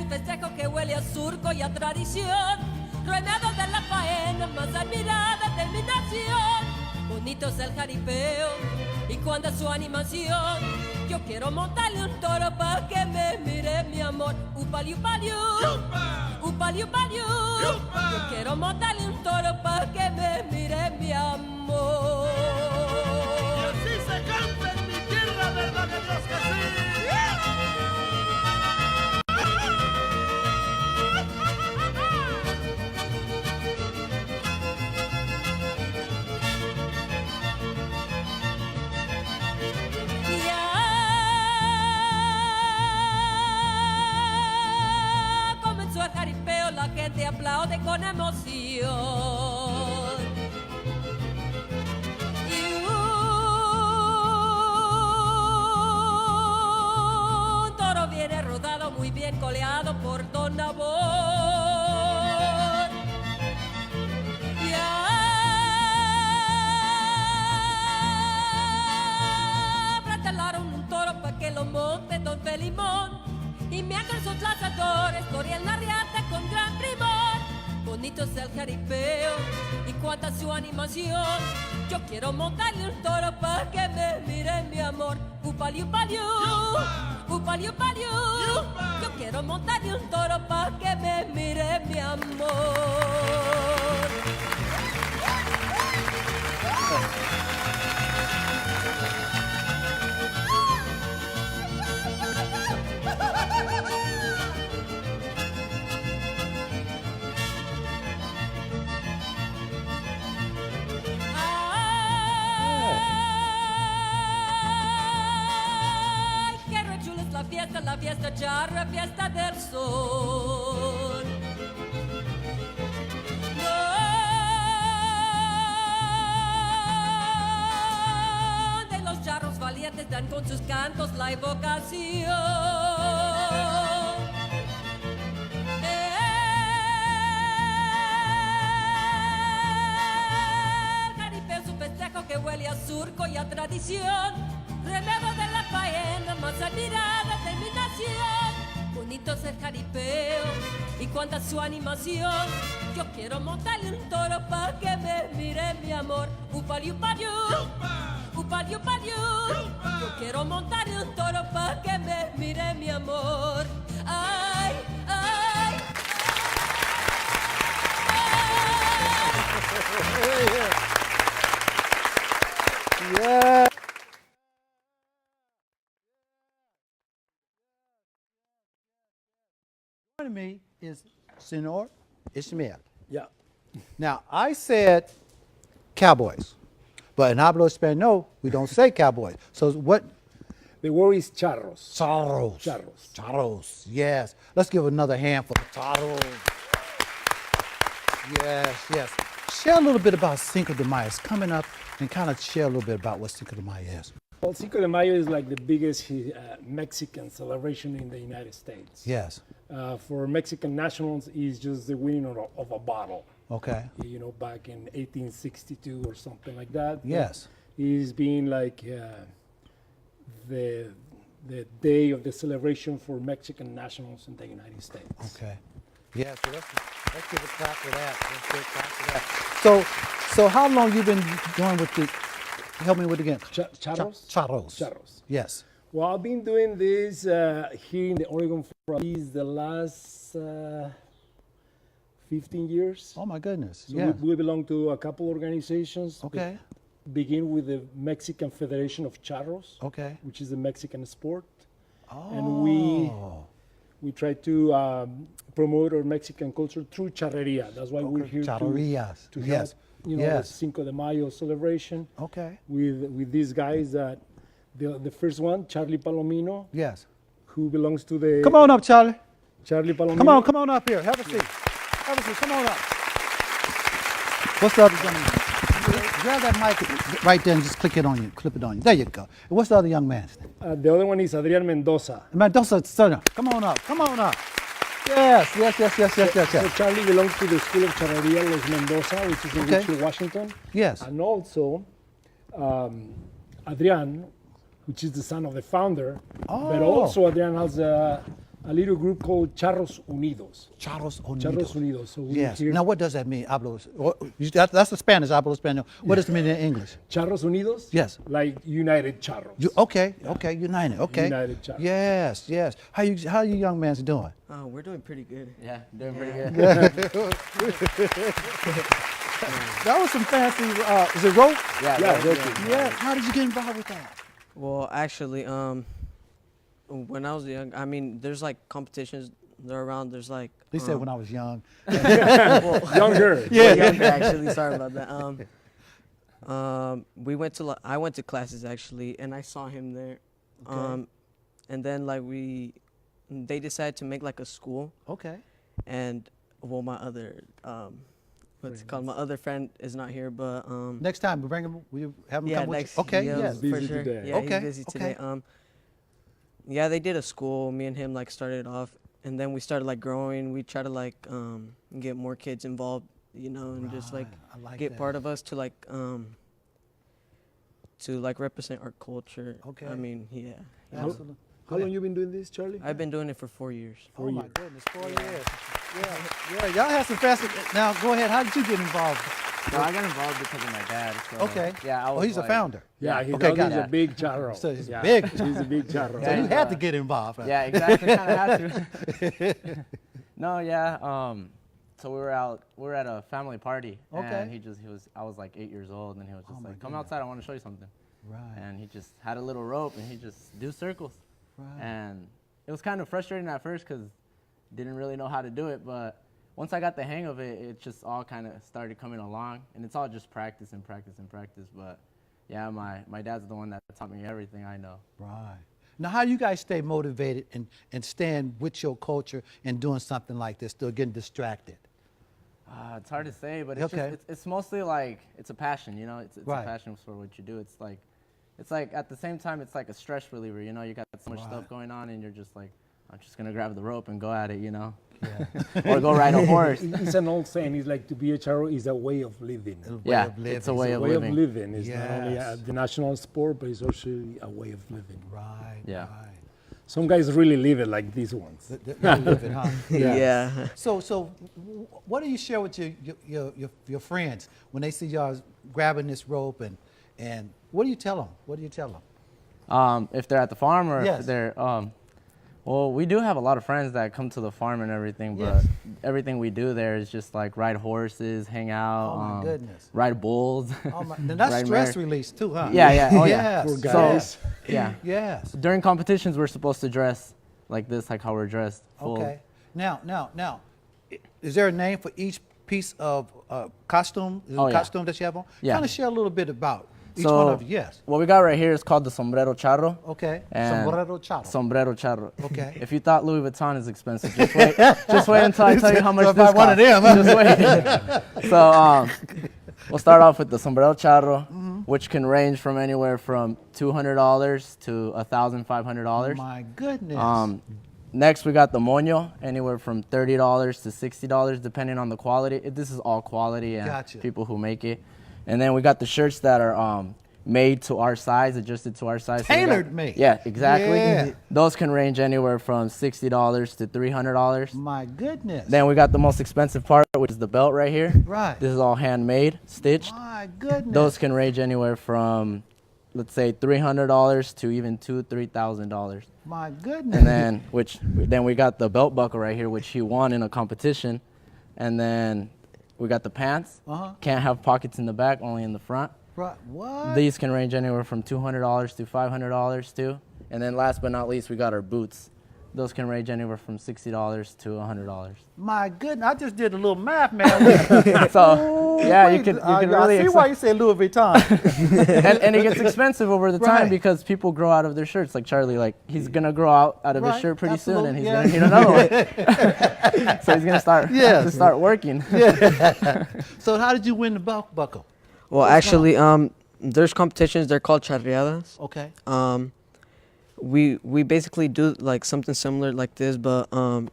Festejo que huele a surco y a tradición, ruedados de la faena más admirada de mi nación. Bonito es el jaripeo y cuando es su animación, yo quiero montarle un toro pa' que me mire mi amor. Upaliu paliu, upaliu paliu. Yo quiero montarle un toro pa' que me mire mi amor. Y así se canta en mi tierra, ¿verdad que Dios que sí? La gente aplaude con emoción. Y un toro viene rodado, muy bien coleado por Don Nabor. Ya prepararon un toro pa' que lo monte Don Felimón. Y me hagan sus lanzadores, corría en la riata con gran primor. Bonito es el jaripeo y cuánta su animación. Yo quiero montarle un toro pa' que me mire mi amor. Upaliu paliu, upaliu paliu. Yo quiero montarle un toro pa' que me mire mi amor. la fiesta charra, fiesta del sol. Donde los charros valientes dan con sus cantos la evocación. El jaripeo es un festejo que huele a surco y a tradición. Remedo de la faena, más admirada de mi nación. Bonito es el jaripeo y cuánta su animación. Yo quiero montarle un toro pa' que me mire mi amor. Upariu, pariu, upariu, pariu. Yo quiero montarle un toro pa' que me mire mi amor. Ay, ay, Yeah. Joining me is Senor Ishmael. Yeah. Now, I said cowboys, but in hablo español, we don't say cowboys. So what? The word is charros. Charros. Charros. Charros, yes. Let's give another hand for the charros. Yes, yes. Share a little bit about Cinco de Mayo. It's coming up, and kind of share a little bit about what Cinco de Mayo is. Well, Cinco de Mayo is like the biggest Mexican celebration in the United States. Yes. For Mexican nationals, it's just the winning of a bottle. Okay. You know, back in 1862 or something like that. Yes. It's been like the day of the celebration for Mexican nationals in the United States. Okay. Yeah, so let's give a clap for that. Let's give a clap for that. So how long you been doing with the, help me with it again. Charros? Charros. Charros. Yes. Well, I've been doing this here in the Oregon for at least the last 15 years. Oh my goodness. So Yeah. we belong to a couple organizations. Okay. Begin with the Mexican Federation of Charros, Okay. which is a Mexican sport. Oh. And we try to promote our Mexican culture through charreria. That's why we're here Charrerías. to Yes. help, you know, Yes. the Cinco de Mayo celebration Okay. with these guys that the first one, Charlie Palomino, Yes. who belongs to the Come on up, Charlie. Charlie Palomino. Come on up here. Have a seat. Have a seat. Come on up. What's the other gentleman? Grab that mic right there and just clip it on you. There you go. What's the other young man's name? The other one is Adrian Mendoza. Mendoza, son. Come on up. Come on up. Yes. So Charlie belongs to the School of Charreria Los Mendoza, which is in Okay. Richfield, Washington. Yes. And also, Adrian, which is the son of the founder, but Oh. also Adrian has a little group called Charros Unidos. Charros Unidos. Charros Unidos. So we're Yes. here. Now, what does that mean? That's the Spanish. Hablo español. What does it mean in English? Charros Unidos? Yes. Like United Charros. Okay. United. Okay. United Charros. Yes. How you young man's doing? We're doing pretty good. Yeah, doing pretty good. That was some fancy. Is it rope? Yeah, Yeah, very okay. good. Yes. How did you get involved with that? Well, actually, when I was young, I mean, there's like competitions that are around. There's like. They said when I was young. Younger. Yeah. Younger, actually. Sorry about that. I went to classes actually, and I saw him there. Okay. And then like they decided to make like a school, Okay. and well, my other what's it called? My other friend is not here, but Next time we bring him. We have him yeah, come with next you. Okay. yeah, Yes. Busy for sure. today. Yeah, Okay, he's busy today. okay. Yeah, they did a school. Me and him like started off, and then we started like growing. We try to like get more kids involved, you know, and just like Right, I like get that. part of us to like represent our culture. Okay. I mean, yeah. Absolutely. How long you been doing this, Charlie? I've been doing it for 4 years. Oh my goodness, 4 years. Yeah. Y'all have some fancy. Now go ahead. How did you get involved? No, I got involved because of my dad. So, Okay. Yeah, I was Oh, he's a like- founder. Yeah, he's Okay, got a it. big charro. So he's Yeah. big. He's a big charro. So you Yeah. had to get involved. Yeah, exactly. Kind of had to. No, yeah. So we were at a family party, Okay. and I was like 8 years old, and he was just my like, "Come goodness. outside, I want to show you something." Right. And he just had a little rope, and he just do circles. Right. And it was kind of frustrating at first because didn't really know how to do it, but once I got the hang of it, it just all kind of started coming along, and it's all just practice and practice and practice. But yeah, my dad's the one that taught me everything I know. Right. Now, how do you guys stay motivated and stand with your culture and doing something like this, still getting distracted? It's hard to say, but it's Okay. just, it's mostly like, it's a passion, you know? It's Right. a passion for what you do. It's like at the same time, it's like a stress reliever, you know? You got so much stuff going on and you're just like, I'm just gonna grab the rope and go at it, you know? Yeah. Or go ride a horse. It's an old saying. It's like to be a charro is a way of living. Yeah, it's a way of living. It's not only Yes. the national sport, but it's also a way of living. Right. Yeah. Right. Some guys really live it like these ones. They live it, huh? Yeah. So what do you share with your friends when they see y'all grabbing this rope and what do you tell them? What do you tell them? If they're at the farm or Yes. if they're, well, we do have a lot of friends that come to the farm and everything, but Yes. everything we do there is just like ride horses, hang out, Oh my goodness. ride bulls. Oh my, then that's ride stress mare- release too, huh? Yeah, yeah, oh yeah. Yes. Poor So, guys. yeah. Yes. During competitions, we're supposed to dress like this, like how we're dressed. Full. Okay. Now, is there a name for each piece of costume? Is it Oh, a yeah. costume that you have on? Yeah. Kind of share a little bit about each So one of you. Yes. what we got right here is called the sombrero charro. Okay. And Sombrero charro. Sombrero charro. Okay. If you thought Louis Vuitton is expensive, just wait until I tell you how much So this buy one of costs. them, Just wait. So we'll start off with the sombrero charro, which can range from anywhere from $200 to $1,500. My goodness. Next, we got the moño, anywhere from $30 to $60, depending on the quality. This is all quality and Gotcha. people who make it. And then we got the shirts that are made to our size, adjusted to our size. So we got- Tailored made. Yeah, exactly. Yeah. Those can range anywhere from $60 to $300. My goodness. Then we got the most expensive part, which is the belt right here. Right. This is all handmade, stitched. My goodness. Those can range anywhere from, let's say, $300 to even $2,000 to $3,000. My goodness. And then we got the belt buckle right here, which he won in a competition. And then we got the pants. Can't have pockets in the back, only in the front. Right. What? These can range anywhere from $200 to $500 too. And then last but not least, we got our boots. Those can range anywhere from $60 to $100. My goodness. I just did a little math, man. So yeah, you can really I see why you say Louis Vuitton. and it gets expensive over the time Right. because people grow out of their shirts. Like Charlie, like he's gonna grow out of his Right, shirt pretty soon, and he's absolutely, gonna need another one. So he's gonna start have to start working. So how did you win the belt buckle? Well, actually, there's competitions. They're called charreadas. Okay. We basically do like something similar like this, but like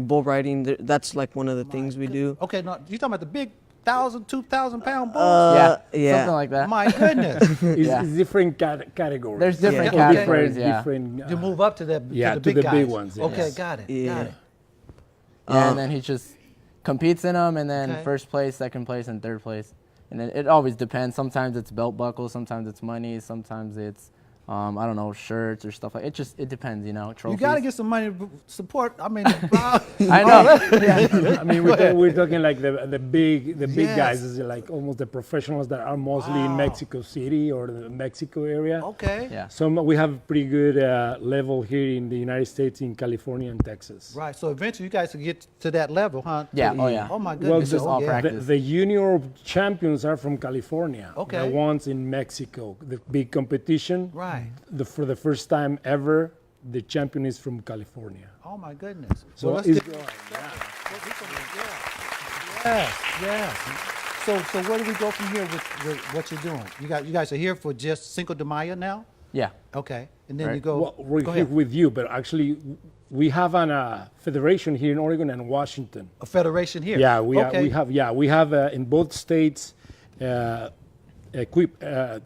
bull riding. That's like one of the things we do. Okay, no, you talking about the big 1,000, 2,000 pound bulls? Yeah. Something like that. My goodness. It's different categories. There's different Yeah. Okay. categories. Yeah. Different, You move up to the yeah, to to the big the guys. big ones, Okay, yes. got it. Yeah. Got it. Yeah, and then he just competes in them, and then Okay. first place, second place, and third place. And it always depends. Sometimes it's belt buckles, sometimes it's money, sometimes it's I don't know, shirts or stuff like it. It depends, you know. Trophies. You got to get some money to support. I mean, I know. I mean, we're talking like the big Yes. guys, is like almost the professionals that are mostly in Mexico City or the Mexico area. Okay. Yeah. Some we have pretty good level here in the United States, in California and Texas. Right. So eventually you guys will get to that level, huh? Yeah, oh, yeah. Oh my Well, goodness. the, Oh, yeah. practice. the junior champions are from California. Okay. The ones in Mexico, the big competition. Right. For the first time ever, the champion is from California. Oh my goodness. So let's it's get- growing. Yes, yes. So where do we go from here with what you're doing? You guys are here for just Cinco de Mayo now? Yeah. Okay. And then Right. you go. Well, we're go here ahead. with you, but actually, we have a federation here in Oregon and Washington. A federation here. Yeah, we okay. have in both states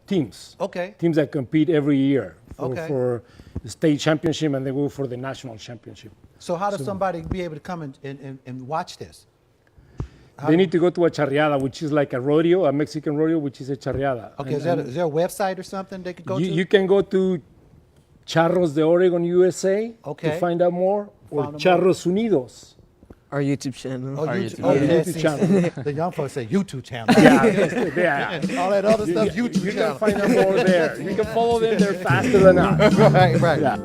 teams. Okay. Teams that compete every year Okay. for the state championship, and they go for the national championship. So how does somebody be able to come and watch this? They need to go to a charreada, which is like a rodeo, a Mexican rodeo, which is a charreada. Okay. And- Is there a website or something they could go to? You can go to Charros de Oregon USA Okay. to find out more, or Find out Charros Unidos. Our YouTube channel. Oh, Our YouTube. YouTube Oh, channel. yeah, YouTube see, channel. the young folks say YouTube channel. Yeah. All that other stuff, YouTube You channel. can find out more there. You can follow them there faster than us. Right, right. Yeah.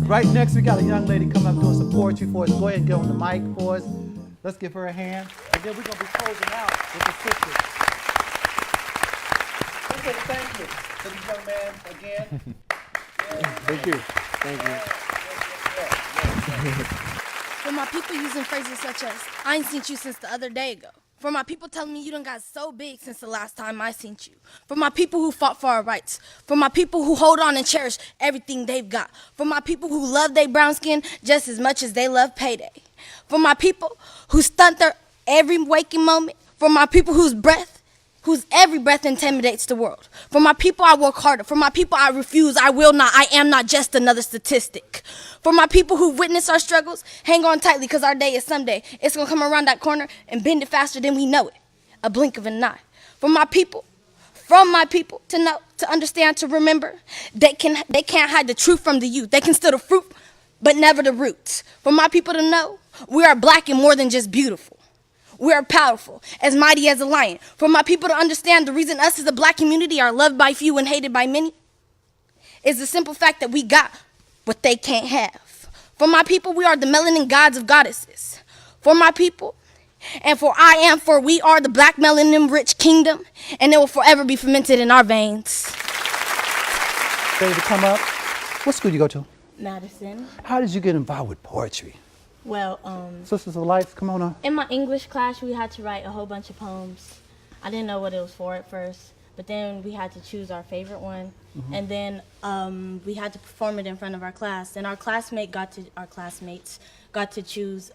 Right next, we got a young lady coming up doing some poetry for us. Go ahead and get on the mic for us. Let's give her a hand. And then we're going to be closing out with the sisters. Okay, thank you to these young men again. Thank you. Thank you. For my people using phrases such as, I ain't seen you since the other day ago. For my people telling me you done got so big since the last time I seen you. For my people who fought for our rights. For my people who hold on and cherish everything they've got. For my people who love their brown skin just as much as they love payday. For my people who stunt their every waking moment. For my people whose every breath intimidates the world. For my people, I work harder. For my people, I refuse. I will not. I am not just another statistic. For my people who witness our struggles, hang on tightly because our day is someday. It's going to come around that corner and bend it faster than we know it. A blink of an eye. For my people, from my people, to know, to understand, to remember, they can't hide the truth from the youth. They can steal the fruit, but never the roots. For my people to know, we are black and more than just beautiful. We are powerful, as mighty as a lion. For my people to understand the reason us as a black community are loved by few and hated by many is the simple fact that we got what they can't have. For my people, we are the melanin gods of goddesses. For my people, and for we are the black melanin rich kingdom, and it will forever be fermented in our veins. Ready to come up? What school you go to? Madison. How did you get involved with poetry? Well, Sisters of Life, come on up. in my English class, we had to write a whole bunch of poems. I didn't know what it was for at first, but then we had to choose our favorite one, and then we had to perform it in front of our class. And our classmates got to choose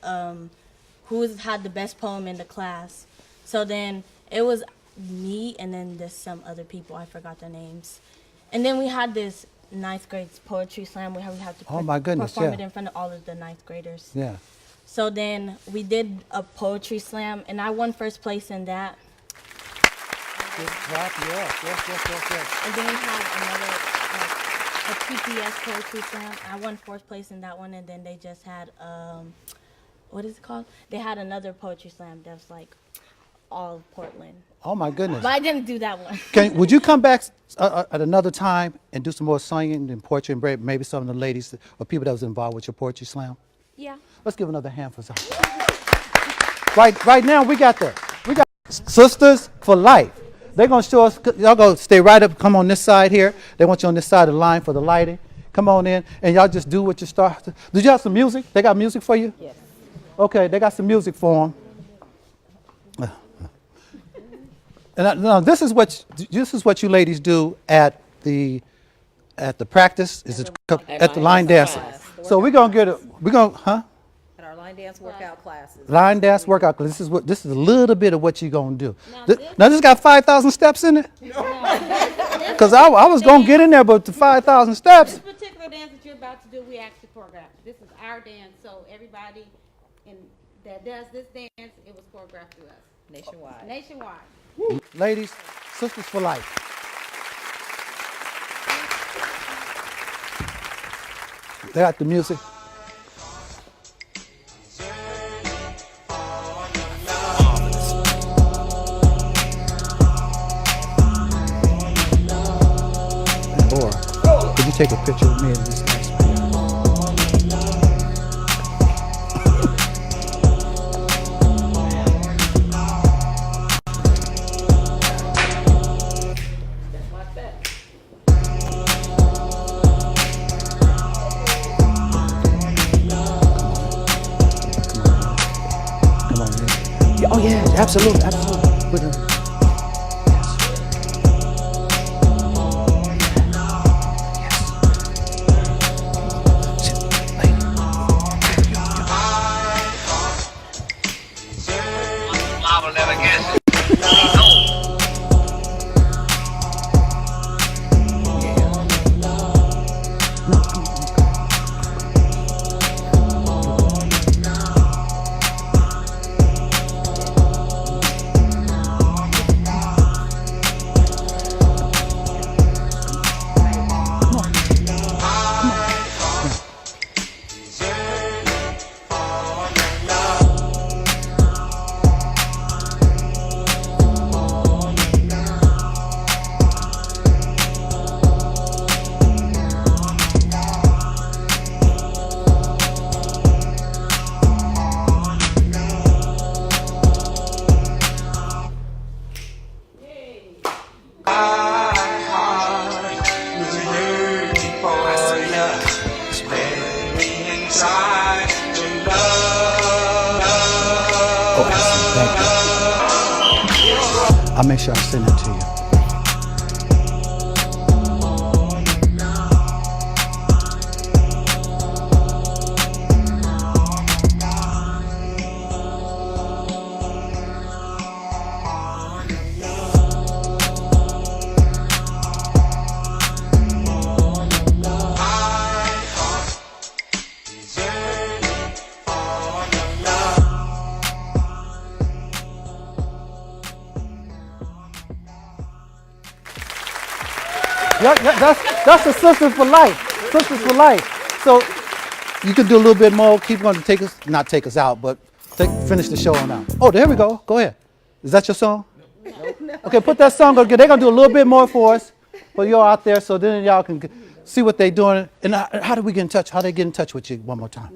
who had the best poem in the class. So then it was me, and then there's some other people. I forgot their names. And then we had this ninth grade poetry slam where we had to perform it in front of all of the ninth graders. Yeah. So then we did a poetry slam, and I won first place in that. Good job, yes. And then we had another, a PPS poetry slam. I won fourth place in that one, and then they just had, what is it called? They had another poetry slam that was like all of Portland. Oh my goodness. But I didn't do that one. Would you come back at another time and do some more singing and poetry and maybe some of the ladies or people that was involved with your poetry slam? Yeah. Let's give another hand for something. Right now we got Sisters for Life. They're gonna show us. Y'all go stay right up. Come on this side here. They want you on this side of the line for the lighting. Come on in and y'all just do what you start. Did you have some music? They got music for you? Yes. Okay, they got some music for them. And now this is what you ladies do at the practice. Is it at the line dance? So we're gonna At our line dance workout classes. line dance workout. This is a little bit of what you're gonna do. Now this got 5,000 steps in it. Because I was gonna get in there, but the 5,000 steps. This particular dance that you're about to do, we actually choreographed. This is our dance, so everybody that does this dance, it was choreographed through us. Nationwide. Ladies, Sisters for Life. They got the music. Or could you take a picture of me in this nice video? Oh yeah, absolutely. Put her. I'll make sure I send it to you. Yeah, that's the Sisters for Life. Sisters for Life. So you can do a little bit more. Keep going to not take us out, but finish the show on out. Oh, there we go. Go ahead. Is that your song? No. Okay, put that song. They're gonna do a little bit more for us, for y'all out there, so then y'all can see what they're doing. And how do we get in touch? How do they get in touch with you one more time?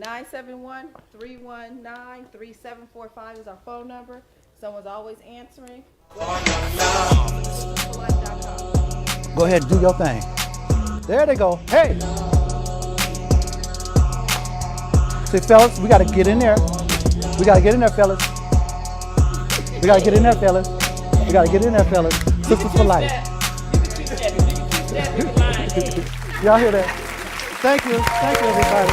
971-319-3745 is our phone number. Someone's always answering. Go ahead and do your thing. There they go. Hey! See, fellas, we got to get in there. We got to get in there, fellas. We got to get in there, fellas. We got to get in there, fellas. Sisters for Life. Y'all hear that? Thank you. Thank you, everybody.